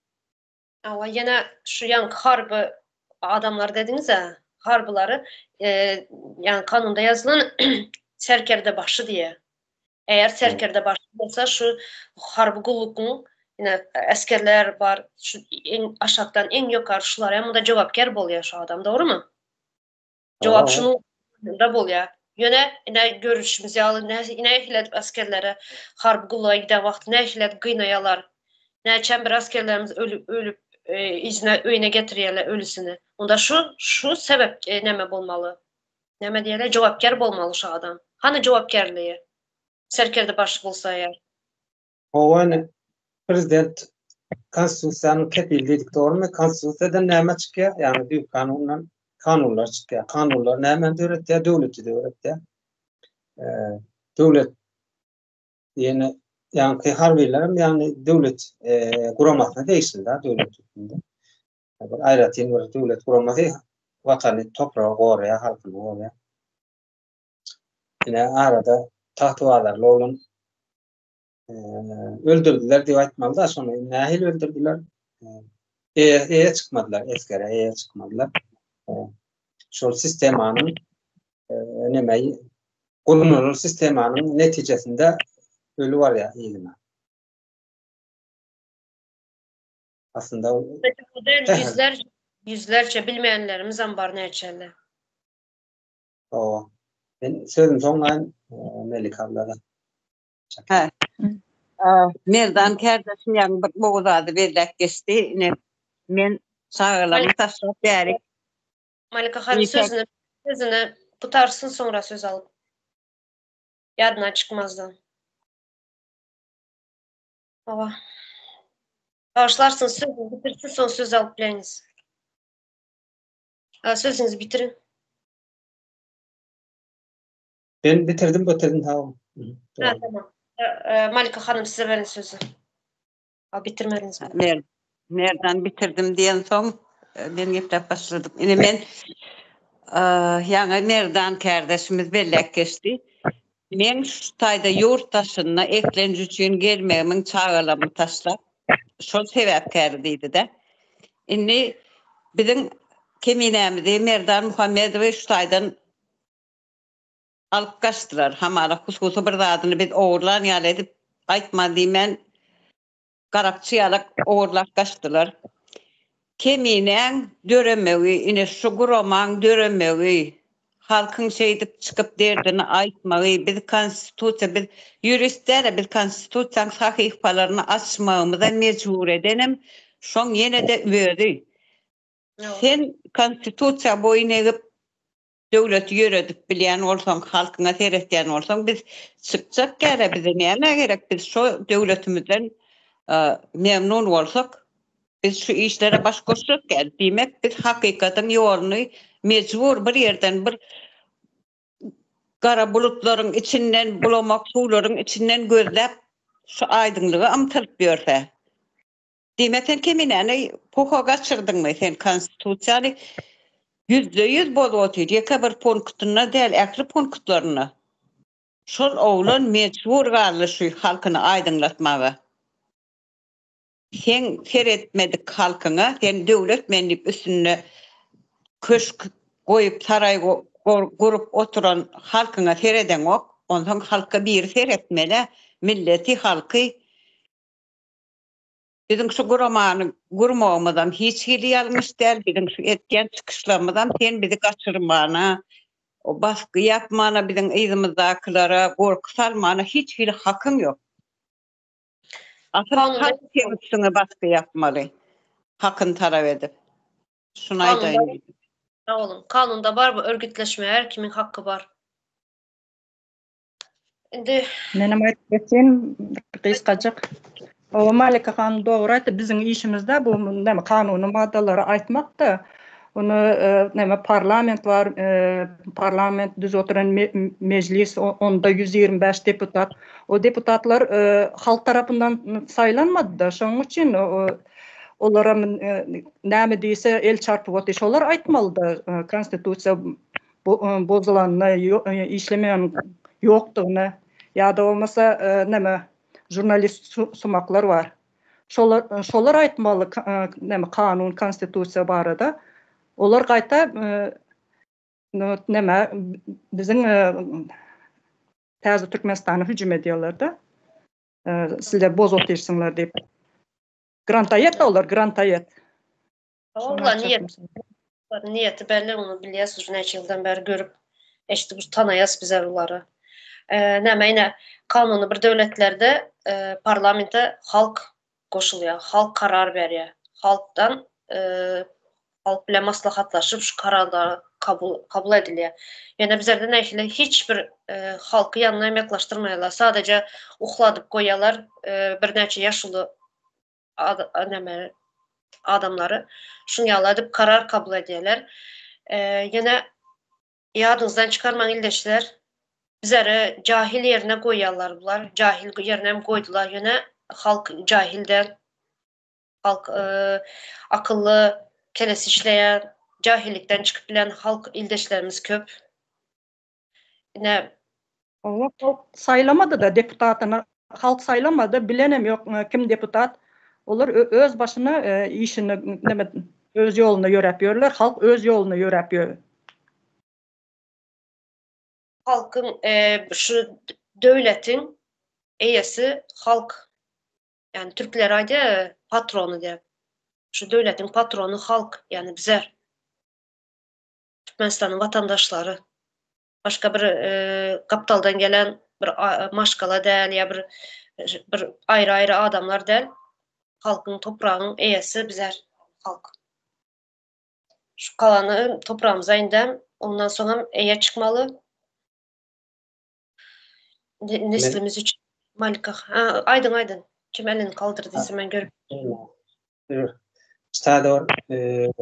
Ama yine şu yankı harbi adamlar dediniz ya, harbileri yani kanunda yazılan serkerde başı diye. Eğer serkerde başı olsa şu harbi gullukun yine askerler var, şu en aşağıdan en yukarı şular hem da cevapkar boluyor şu adam, doğru mu? Cevap şunu da boluyor. Yine görüşümüz yalı yine ehlet askerlere harbi gulluğa giden vakti ne ehlet gıynayalar. Ne çember askerlerimiz ölüp izine öyüne getiriyorlar ölüsünü. Onda şu sebep neme bolmalı. Neme diyeler cevapkar bolmalı şu adam. Hani cevapkarlığı? Serkerde başı bolsa eğer. O yani prezident konstitüsiyanın kepil dedik doğru mu? Konstitüsiyadan näme çıkıyor? Yani büyük kanundan kanunlar çıkıyor. Kanunlar näme öğretiyor? Devleti de öğretiyor. Devlet yani harbilerim yani devlet kuramasına değişti da devlet hükmünde. Ayrıca bir devlet kuraması vatanı toprağı oraya halkını oraya. Yine arada tahtvalarla olan öldürdüler diye aytmalı da sonra nahil öldürdüler. Çıkmadılar eskere çıkmadılar. Şu sistemanın nemeyi kurulunun sistemanın neticesinde ölü var ya ilmi. Aslında yüzlerce bilmeyenlerimiz var ne içerler. o ben sözüm sonlayın Melik ablada. Ha. Merdan kardeşim yani bu uzadı berlek geçti. Men sağlamı taşlap bärik. Malika Hanım sözünü tutarsın sonra söz alıp. Yadına çıkmazdan. Baba. Başlarsın sözünü bitirsin son söz alıp bileniz. Sözünüzü bitirin. Ben bitirdim tamam. Tamam. Malika Hanım size verin sözü. Bitirmediniz mi? Nereden bitirdim diyen son ben geplep başladım. Yine men yani nereden kardeşimiz bellek geçti. Men şu tayda yurt taşına eklenci için gelmeyimin çağılamı taşlap. Şol sebepkerdiydi de. Inni bizim keminemizi Merdan Muhammedovi şu taydan alıp kaçtılar. Hamara kuskusu bir adını biz oğurlan yal edip aytma dimen Karapçıyalık oğurlak kaçtılar. Keminen döremeği, yine şu guroman döremeği, halkın şeydip çıkıp derdini aytmağı, biz konstitüsiya, biz yüristler, biz konstitüsiyanın sahifalarını açmağımıza mecbur edenim. Şon yine de ödü. Sen konstitüsiya boyun eğip devlet yöredip bilen olsan, halkına seyretken olsan, biz çıkacak gere bize neyine gerek, biz şu devletimizden memnun olsak, biz şu işlere baş koşsak gel. Demek biz hakikaten yolunu mecbur bir yerden bir kara bulutların içinden bulamak, suların içinden gözlep şu aydınlığı amtılıp görse. Demek sen kemineni poha kaçırdın mı sen konstitüsiyanı %100 bozotuydu. Yaka bir punktuna değil, ekli punktlarına. Şol oğlan mecbur kaldı şu halkını aydınlatmağa. Sen seyretmedik halkına, sen devlet menip üstüne köşk koyup saray kurup oturan halkına seyreden ok, ondan halka bir seyretmeli, milleti halkı Bizim şu guramanı gurmağımdan hiç hili yanlış değil. Bizim şu etken çıkışlamadan ten bizi kaçırmana, o baskı yapmana, bizim izimizdakilara korku salmana hiç bir hakkım yok. Asıl Kanunda- halk kendisine baskı yapmalı. Hakkını taraf edip. Şunu Kanunda- aytayım. Ha oğlum, kanunda var bu örgütleşmeye her kimin hakkı var. Indi Menem aytpetsen kysgajak. O Malika Hanım doğru aytdy. Bizim işimizde bu näme kanuny maddalary aytmakda. Onu näme parlament var, parlament düz oturan meclis, onda 125 deputat. O deputatlar halk tarapyndan saylanmady da. Şoň üçin olara näme diýse el çarpyp otyş, olar aytmaly da konstitusiýa bozulanyna, işlemeýän ýokdugyna ýa-da bolmasa näme jurnalist sumaklar var. Şolar aytmaly näme kanun, konstitusiýa barada. Olar gaýta näme biziň täze Türkmenistana hüjüm edýärler da. Sizler boz otyrsyňlar diýip. Grantayet olar, grantayet. Allah niyeti belli, onu bilýäsiz, neçe ýyldan beri görüp eşitip tanaýas bizer ulary. Näme kanunu bir döwletlerde parlamente halk goşulýar, halk karar berýär. Halkdan halk bilen maslahatlaşyp şu kararlar kabul edilýär. Ýöne bizlerde näşile hiçbir halky ýanyna emeklaşdyrmaýarlar. Sadece uhladyp goýarlar bir neçe ýaşly adamları şunu yalayıp karar kabul edýärler. Yine ýadyňyzdan çıkarmaň ildeşler, bizleri cahil yerine goýýarlar bular. Cahil yerine goýdular. Yine halk cahilden, halk akıllı, keles işleyen, cahillikten çıkıp bilen halk ildeşlerimiz köp. Yine Allah halk saylamadı da deputatyny, halk saylamadı, bilenem yok kim deputat. Olar öz başına işini näme öz ýoluna ýörep ýörler, halk öz ýoluna ýörep ýör. halkın şu devletin eýesi halk. Yani Türkler aýdy patronu diye. Şu devletin patronu halk, yani bizler. Türkmenistan'ın vatandaşları. Başka bir kaptaldan gelen bir maşkala değil ya bir ayrı adamlar değil. Halkın toprağının eýesi bizler, halk. Şu kalanı toprağımıza indem, ondan sonra eýe çıkmalı. Neslimiz için. Malika. Aydın. Kim elini kaldırdıysa ben görüp. Stador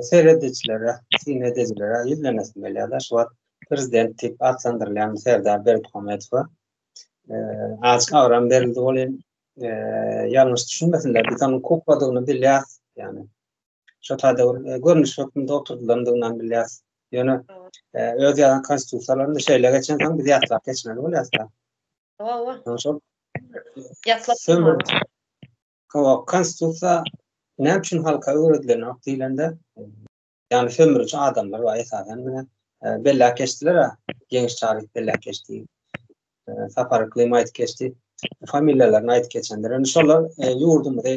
seyredicilere, sinedicilere yüzlenesin belirler. Şu an prezidentlik atsandırılan Serdar Berdimuhamedov azıcık avram verildi olan yanlış düşünmesinler. Bir tanın kokladığını bilyaz. Yani şu tador görünüş hükmünde oturdulandığından bilyaz. Yani öz yalan konstitusiyalarında şeyle geçen zaman biz yatlak geçmeli oluyor aslında. Yatlak. Konstitusiya ne için halka öğretilen aktilende yani sömürücü adamlar var esasen bella geçtiler genç tarih bella geçti safarlıklı ait geçti familyalarına ait geçenler yani şolar yurdumda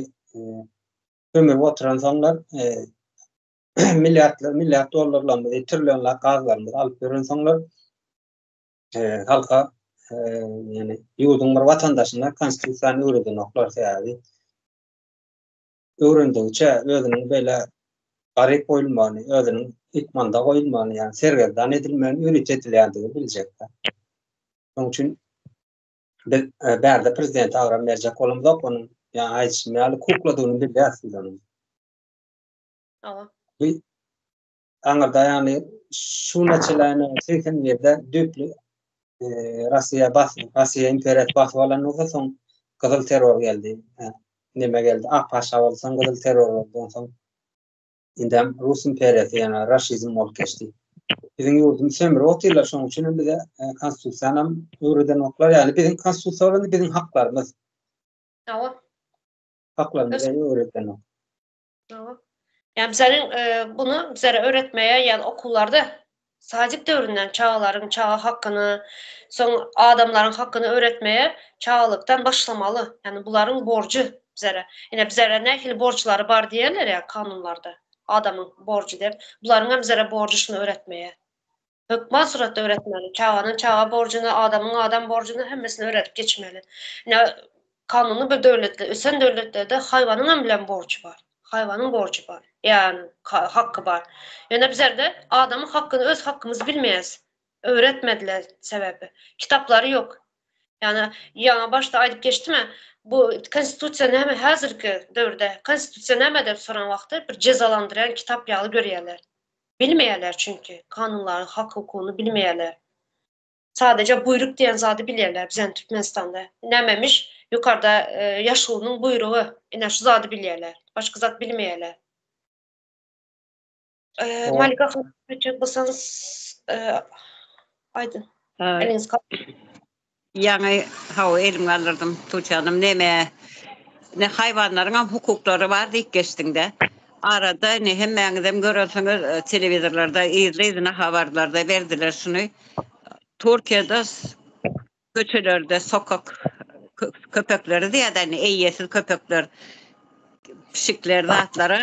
ömür oturanlar milyar dolarlarla trilyonlar gazlarla alıp veren insanlar halka yani yurdumlar vatandaşına konstitusiyanı öğretenoklar yani öğrendikçe özünün böyle garip olmanı, özünün itmanda olmanı yani sergerdan edilmeni öğretildiğini bilecekler. Onun için berde prezident avram verecek olumda onun yani ayçmeli kukladığını biliyorsunuz onun. Bir anlarda yani şu neçelerini çeken yerde düplü Rusya imparator basıp alan olsa son kızıl terör geldi. Neme geldi? Akpaşa olsan kızıl terör oldu. Son indem Rus imperiyeti yani Raşizm ol geçti. Bizim yurdumuz sömürü oturlar şoň üçin bize konstitusiýanam öwreden oklar yani bizim konstitusiýalarymyz bizim haklarymız. Haklarymyz öwreden ok. Yani bizlerin bunu bizlere öğretmeye yani okullarda Sacip dövründen çağların çağı hakkını, son adamların hakkını öğretmeye çağlıktan başlamalı. Yani bunların borcu bizlere. Yine bizlere ne hil borçları var diyorlar ya kanunlarda. Adamın borcu deyip. Bunların bizlere borcunu öğretmeye. Hükman suratda öğretmeli. Çağanın çağa borcunu, adamın adam borcunu hemmesini öğretip geçmeli. Yine kanunu bir devletle, ösen devletlerde hayvanın bilen borcu var. Hayvanın borcu var. Yani hakkı var. Yani bizlerde adamın hakkını, öz hakkımızı bilmeyiz. Öğretmediler sebebi. Kitapları yok. Yani yana başta aydıp geçti mi? Bu konstitusiya näme hazırki dövrde konstitusiya näme dep soran wagtda bir cezalandıran kitap ýaly görýärler. Bilmeýärler çünkü kanunları, hak hukukunu bilmeýärler. Sadece buyruk diyen zady bilýärler bizen Türkmenistanda. Nämemiş? Yukarıda yaşulunyň buyruğu. Ine şu zady bilýärler. Başka zat bilmeýärler. Malika hanım, çok basanız aydın. Eliniz kalın. Yani hava elim alırdım Tuğçe Hanım. Ne hayvanların hukukları var deyip geçtiğinde. Arada ne hem məngdem görürsünüz televizorlarda, izleyizine haberlerde verdiler şunu. Türkiye'de köçelerde sokak köpekleri diye de eyyesiz köpekler pişikler zatlara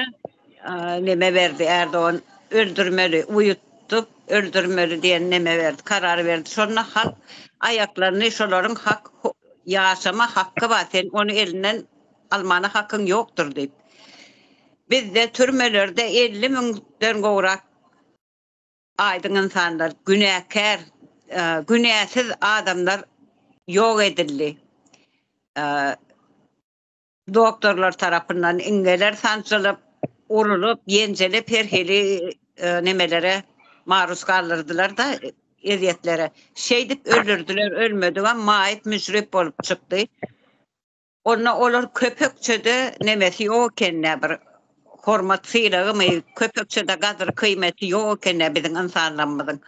neme verdi Erdoğan öldürmeli, uyuttu, öldürmeli diye neme verdi, karar verdi. Sonra halk ayaklarını şoların yaşama hakkı var. Sen onu elinden almana hakkın yoktur deyip. Bizde türmelerde 50 mindən gowrak aydın insanlar, günahkar, günahsız adamlar yok edildi. Doktorlar tarafından ingeler sancılıp, urulup, yencelip her hili nemelere maruz kaldırdılar da eziyetlere. Şeydip öldürdüler, ölmedi ama maip müsrip olup çıktı. Ona olur köpekçede nemesi yokken ne bir hormat sıylağı mı köpekçede kadar kıymeti yokken ne bizim insanlanmadın.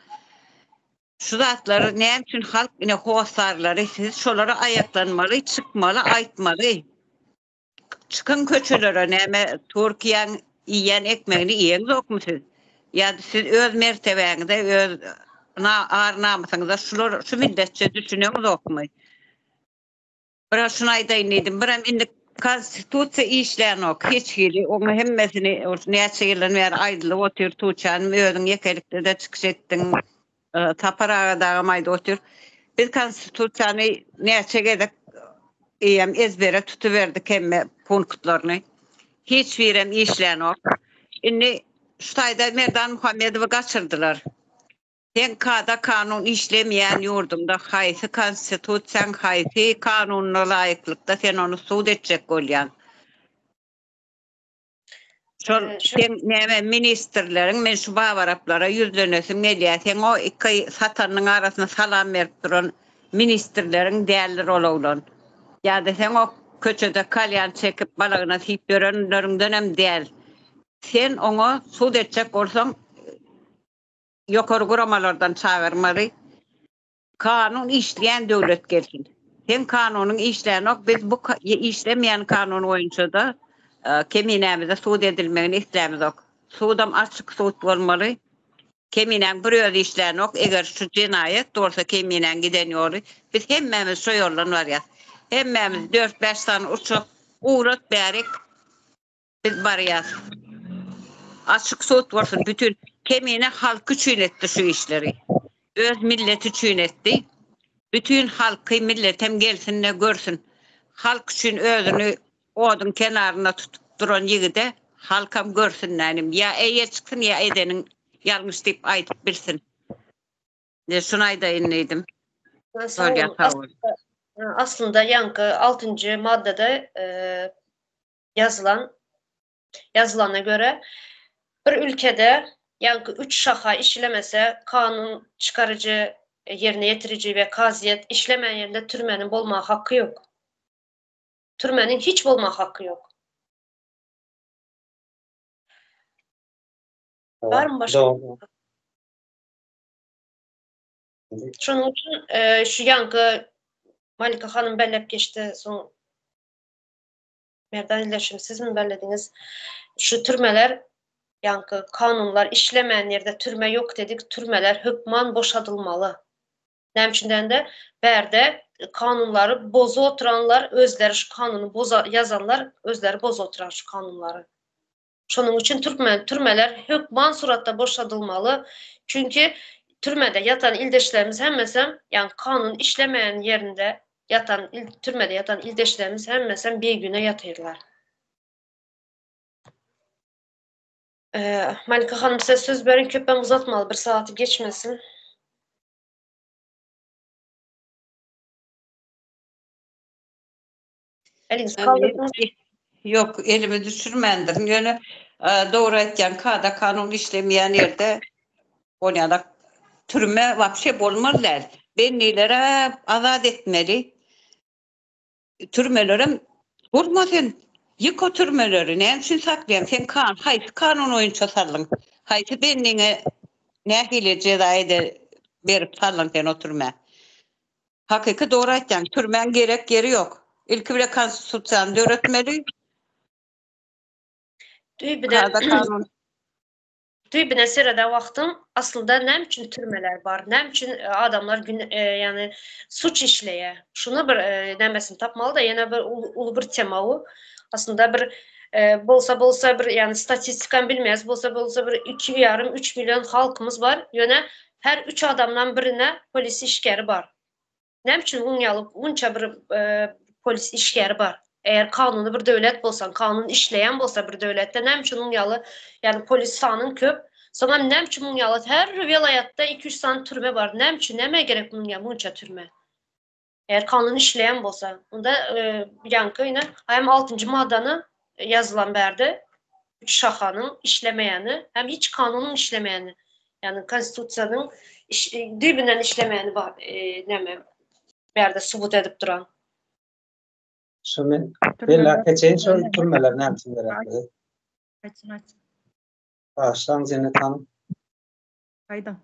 Şu zatları ne için halk ne hoşlarları siz şoları ayaklanmalı, çıkmalı, aytmalı. Çıkın köçülere neme Türkiye'nin yiyen ekmeğini yiyen yok mu siz? Yani siz öz mertebenizde, öz ağır namusunuzda şu milletçe düşünüyorsunuz yok mu? Bırak şunu aydayınıydım. Bırak indi konstitusiya işleyen ok. Hiç hili. Onu hemmesini neyse yılın ver aydılı otur Tuğçan'ın özün yekelikte de çıkış ettin. Taparağa dağımaydı otur. Biz konstitusiyanı neyse gedek ezbere tutuverdik hemme punktlarını. Hiç verem işleyen ok. Şimdi şutayda Merdan Muhammedov'u kaçırdılar. Sen kada kanun işlemeyen yurdumda haysi konstitusiyan haysi kanununa layıklıkta sen onu suud edecek olyan. Sen neme ministerlerin men şu bavaraplara yüzlenesin ne diye sen o iki satanın arasına salam verip duran ministerlerin değerli olaulan. Ya da sen o köçede kalyan çekip balağına siyip görenlerin dönem değil. Sen onu suud edecek olsan yukarı kuramalardan çağırmalı. Kanun işleyen devlet gelsin. Hem kanunun işleyen yok. Biz bu işlemeyen kanun oyuncu da keminemize suud edilmeğini istemiz yok. Suudam açık suud olmalı. Keminen buraya işleyen yok. Eğer şu cinayet doğrusa keminen giden yolu. Biz hemmemiz şu yoldan var ya. Hemmemiz 4-5 tane uçup uğrat berik biz varıyaz. Açık suud olsun. Bütün kemine halkı çiğnetti şu işleri. Öz milleti çiğnetti. Bütün halkı milletem gelsin ne görsün. Halk için özünü odun kenarına tutup duran yigide halkam görsün nanim. Ya eye çıksın ya edenin yanlış deyip aytıp bilsin. Şunu aydayınlıydım. Aslında yankı 6. maddede yazılana göre bir ülkede yankı 3 şaha işlemese kanun çıkarıcı, yerine getirici ve kaziyet işlemeyen yerinde türmenin bolma hakkı yok. Türmenin hiç bolma hakkı yok. Var mı başka? Şunun için şu yankı Malika Hanım bellep geçti. Son Merdan iletişim siz mi bellediniz? Şu türmeler yankı kanunlar işlemeyen yerde türme yok dedik. Türmeler hükman boşadılmalı. Nemçinden de berde kanunları bozu oturanlar, özleri şu kanunu yazanlar, özleri bozu oturan şu kanunları. Şunun için türmeler hükman suratta boşadılmalı. Çünkü türmede yatan ildeşlerimiz hemmesem, yani kanun işlemeyen yerinde yatan, türmede yatan ildeşlerimiz hemmesem bir güne yatırlar. Malika Hanım size söz verin, köpem uzatmalı, bir saati geçmesin. Eliniz kaldırdınız. Yok, elimi düşürmendim. Yani doğru etken kada kanun işlemeyen yerde oynayana türme vapşe bolmalılar. Benlilere azat etmeli. Türmelerim vurmasın. Yık o türmeleri. Ne için saklayan? Sen kanun oyunca sarlın. Haydi benliğine ne hile cezayı da verip sarlın sen o türme. Hakiki doğru etken. Türmen gerek yeri yok. İlk bile konstitusyon öğretmeli. Kada kanun. Düybine serede vaxtım aslında ne için türmeler var, ne için adamlar yani suç işleye. Şunu bir demesin tapmalı da yine bir ulu bir tema o. Aslında bir bolsa bir yani statistikan bilmeyiz. Bolsa bir 2,5-3 milyon halkımız var. Yine her 3 adamdan birine polis işgeri var. Ne için bunca bir polis işgeri var. Eğer kanunu bir devlet bolsan, kanun işleyen bolsa bir devlette ne için unyalı yani polis sanın köp. Sonra ne için unyalı her vilayatta 2-3 tane türme var. Ne için neme gerek bunca türme. Eğer kanun işleyen bolsa. Onda yankı yine hem 6. maddanı yazılan berde 3 şahanın işlemeyeni hem hiç kanunun işlemeyeni. Yani konstitusiyanın dübünden işlemeyeni var. Neme berde subut edip duran. Şunu bela keçeyin şu türmeler ne yapsın verekli. Açın. Baştan Cennet Hanım. Hayda.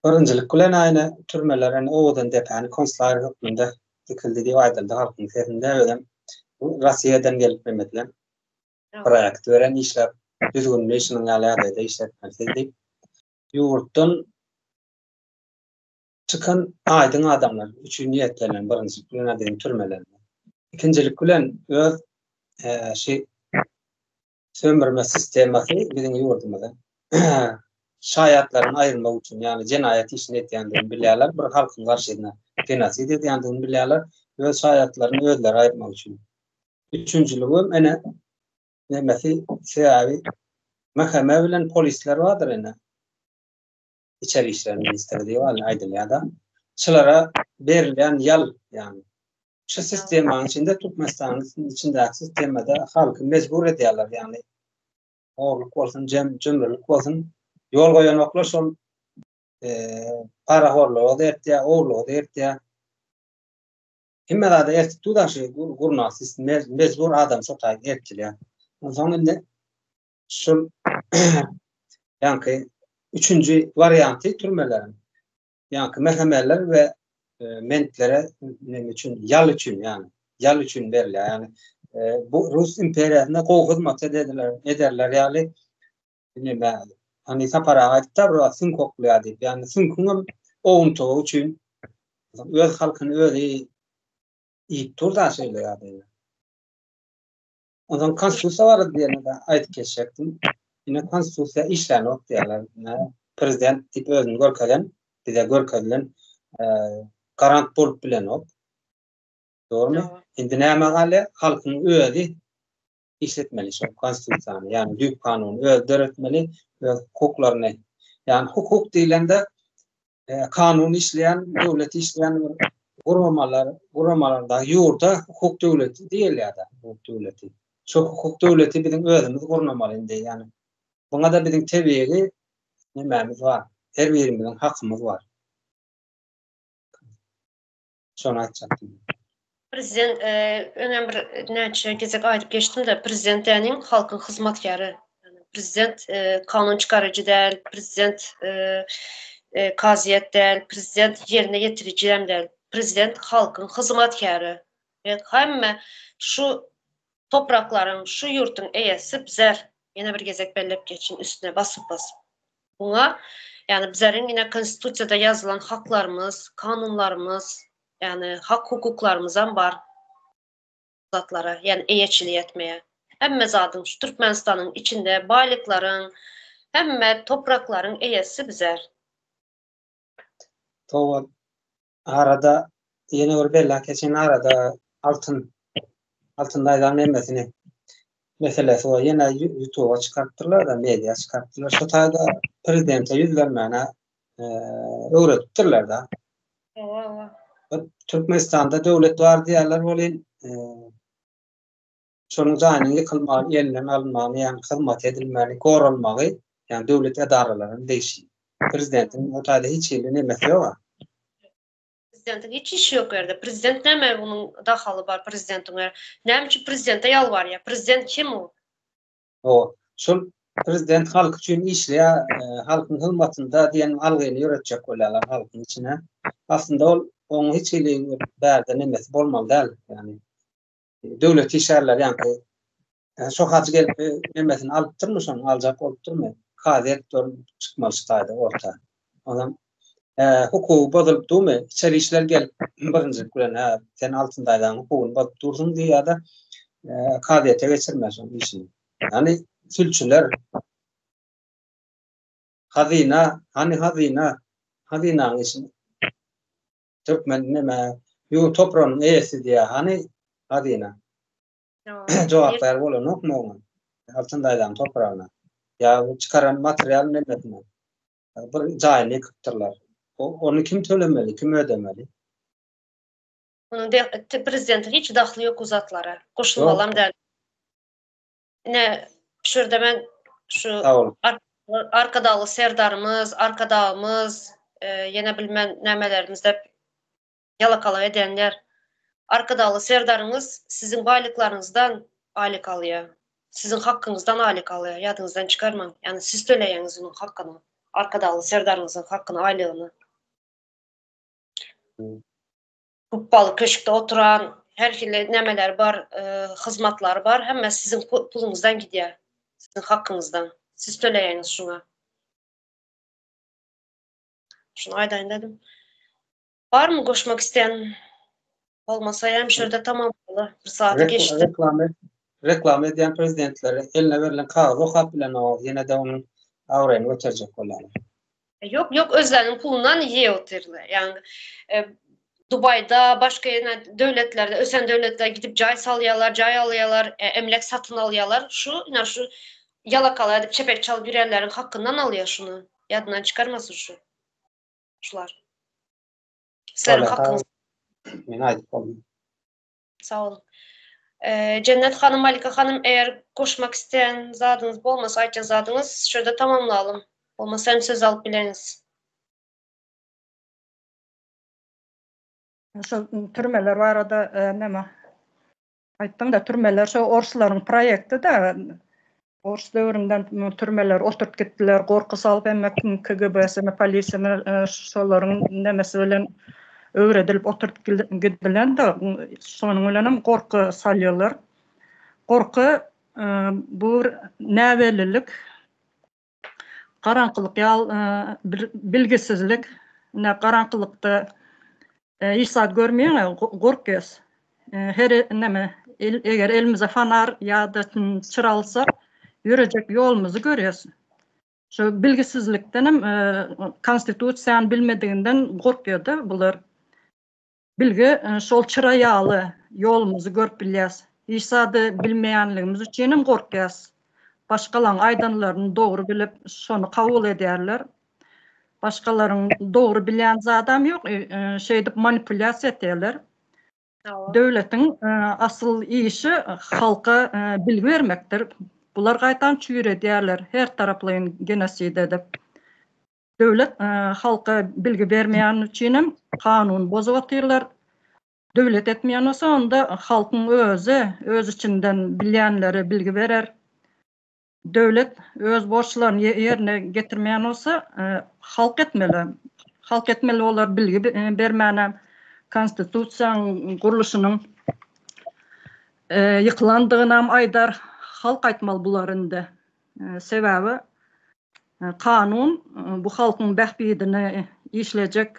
Öğrencilik bilen aynı türmelerin oğudan depani konsular hükmünde dikildi diye aydıldı halkın terinde ödem Rusya'dan gelip memediler. Proyekt veren işler düzgünlüğü işinin alakalı işletmesi yurttan çıkan aydın adamlar üçüncü niyetlenen birinci bilen dediğim türmelerinde. İkincilik bilen öz sömürme sistemi bizim yurdumuzda şayatların ayrılma için yani cinayet işini ettiğini bilirler bir halkın karşısına genosid ettiğini bilirler ve şayatların özleri ayırmak için. Üçüncülüğüm ene nemesi seyavi mahkeme bilen polisler vardır ene. İçeri İşler Ministeri diye var Aydınlı'da. Şulara verilen yal yani. Şu sistemin içinde Türkmenistan'ın içindeki sistemde halkı mecbur ediyorlar yani. Oğurluk olsun, cömürlük olsun, yol koyan oklar son para horluğu da etti ya, oğurluğu da etti ya. Himmela da etti, tudaşı kurnasız, mecbur adam sotay etti ya. O zaman da şu yani üçüncü varyantı türmelerin. Yani mehemeller ve mentlere için yal için yani yal için veriliyor yani bu Rus imperiyasına kol hizmet ederler yani ne hani sapara ayıpta bu sın kokluyor deyip yani sın kunum oğuntuğu için öz halkın öyle iyi turda şeyler yani. O zaman konstitusya var diyene de ait geçecektim. Yine konstitusya işler noktalar. Prezident tip özünü görkelen, bize görkelen garant bulup bilen o. Doğru mu? Şimdi ne makale halkın özü işletmeli şu konstitusyanı. Yani büyük kanunu öldürtmeli ve hukuklarını. Yani hukuk dilinde kanun işleyen, devlet işleyen kurumlarda yurda hukuk devleti değil ya da hukuk devleti. Şu hukuk devleti bizim özümüz kurulmamalıydı yani. Buna da bizim tebiği nememiz var. Her birimizin hakkımız var. Sonra açacaktım. Prezident önemli bir neçe gezek ayıp geçtim de prezidentinin halkın hizmetkarı. Yani prezident kanun çıkarıcı değil, prezident kaziyet değil, prezident yerine getirici değil. Prezident halkın hizmetkarı. Hem şu toprakların, şu yurtun eyesi bizler. Yine bir gezek bellep geçin üstüne basıp. Buna yani bizlerin yine konstitusiyada yazılan haklarımız, kanunlarımız, yani hak hukuklarımızdan var zatlara, yani eyeçilik etmeye. Hemme zaten şu Türkmenistan'ın içinde baylıkların, hemme toprakların eyesi bizler. Tova arada yeni bir bella kesin arada altındaydan emesini meselesi o yine YouTube'a çıkarttılar da medya çıkarttılar. Şu tayda prezidente yüz vermene öğrettirler da. Türkmenistan'da devlet var diyorlar olin şonun zaynını yıkılmağı, elinden alınmağı, yani hizmet edilmeni, korunmağı, yani devlet edaralarının değişiği. Prezidentin o tayda hiç ilini emesi yok. Prezidentin hiç işi yok yerde. Prezident neme bunun dahalı var prezidentin yerde. Neme için prezidente yalvar ya. Prezident kim o? O şol prezident halk için işleýär, halkyň hizmetinde diýen algyny ýöretjek bolarlar halkyň içine. Aslında onuň hiç iliği bärden emes, bolmaly däl. Yani döwlet işgärler ýa-ni şok hacı gelip emesini alyp durmuşam, aljak bolup durmy. Kadet çıkmaly ştaýda orta. Ondan hukuky bozulyp durmy? İçeri işler gelip birinji gülen sen altyndaýdan hukukyny bozup dursun diýýär-de kadete geçirmez onu işini. Yani sülçüler hazina için Türkmen neme yu toprağın eyesi diye hani hazina cevap ver bolanok mu altındaydan toprağına ya çıkaran materyal ne demek bir cahillik kıptırlar onu kim tölemeli kim ödemeli Bunun prezidentin hiç dahli yok uzatlara koşulmalam der ne şurada ben şu arkadalı serdarımız, arkadağımız, yine bilmem nemelerimizde yalakalı edenler, arkadalı serdarınız sizin baylıklarınızdan aylık alıyor. Sizin hakkınızdan aylık alıyor. Yadınızdan çıkarmayın. Yani siz töleýäňiz onun hakkını. Arkadalı serdarınızın hakkını, aylığını. Kuppalı köşkte oturan, her türlü nemeler var, hizmetler var. Hemme sizin pulunuzdan gidiyor. Sizin hakkınızdan. Siz töleýäňiz şuna. Şunu aýdaýyn dedim. Var mı koşmak isteyen? Olmasa hem şurada tamam oldu. Bir saati geçti. Reklam eden prezidentleri eline verilen kağıt okap bilen o yine de onun avrayını götürecek olanlar. Yok özlerinin pulundan iyi otururlar. Yani Dubai'da başka devletlerde, ösen devletler gidip cay salıyorlar, cay alıyorlar, emlak satın alıyorlar. Şu yalakalar edip çepek çalıp yürüyenlerin hakkından alıyor şunu. Yadından çıkarmasın şular. Sizlerin hakkınız. Sağ olun. Cennet Hanım, Malika Hanım eğer koşmak isteyen zadınız olmasa aytcan zadınız şurada tamamlayalım. Olmasa hem söz alıp bileniz. Şu türmeler var arada neme? Aytdım da türmeler şu Orsların proyekti da Ors döwründen türmeler oturup gittiler, gorky salyp emmek KGB'sine, polisine şolaryň nemesi bilen öwredilip oturup gitdiler da şonuň bilenem gorky salýarlar. Gorky bu näwelilik, garaňkylyk ýal bilgisizlik, garaňkylykda işsat görmeýän gorkýas. Her neme eger elimize fanar ýa-da çyralsa yürüyecek yolumuzu görüyoruz. Şu bilgisizlikten konstitusiýany bilmediginden gorkýardy bular. Bilgi şol çyraýaly yolumuzu görüp bilýäs. Işsady bilmeýänligimiz üçin hem gorkýas. Başgalaryň aýdanlaryny dogry bilip şonu kabul edýärler. Başgalaryň dogry bilýän zadam ýok, şeýdip manipulasiýa etýärler. Döwletiň asyl işi halka bilgi vermekdir. Bular gaýtan çüýür edýärler, her taraplyň genosid edip. Döwlet halka bilgi bermeýän üçin hem kanun bozup atyrlar. Döwlet etmeýän bolsa onda halkyň öz içinden bilýänleri bilgi berer. Döwlet öz borçlaryny ýerine getirmeýän bolsa halk etmeli. Halk etmeli bolar bilgi bermäne konstitusiýanyň guruluşynyň ýykylandygyna aýdar halk aýtmaly bular indi. Sebäbi kanun bu halkın bähbidini işleyecek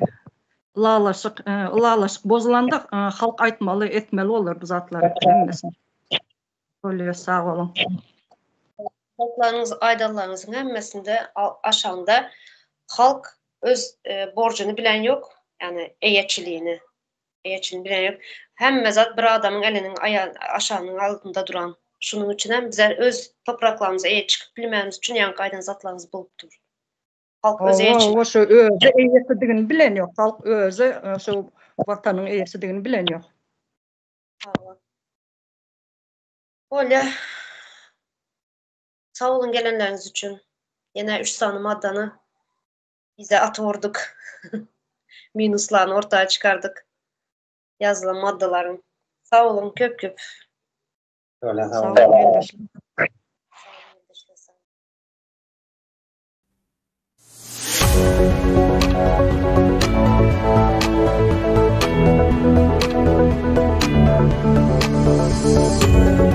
ılalaşık bozulanda halk aytmalı, etmeli olur bu zatlar. Öyle sağ olun. Halklarınız, aydallarınızın hemmesinde aşağında halk öz borcunu bilen yok. Yani eyeçiliğini bilen yok. Hemme zat bir adamın elinin aşağının altında duran. Şunun için hem bize öz topraklarımıza eye çıkıp bilmemiz için yan kaydan zatlarımız bulup durur. Halk öz eyeçiliğini. O şu özü eyesidigini bilen yok. Halk özü şu vatanın eyesidigini bilen yok. Öyle. Sağ olun gelenleriniz için. Yine 3 tane maddanı bize atorduk. Minuslarını ortaya çıkardık. Yazılan maddaların. Sağ olun köp köp. Öyle Sağ sağ olun. Yoldaşlar. Sağ olun.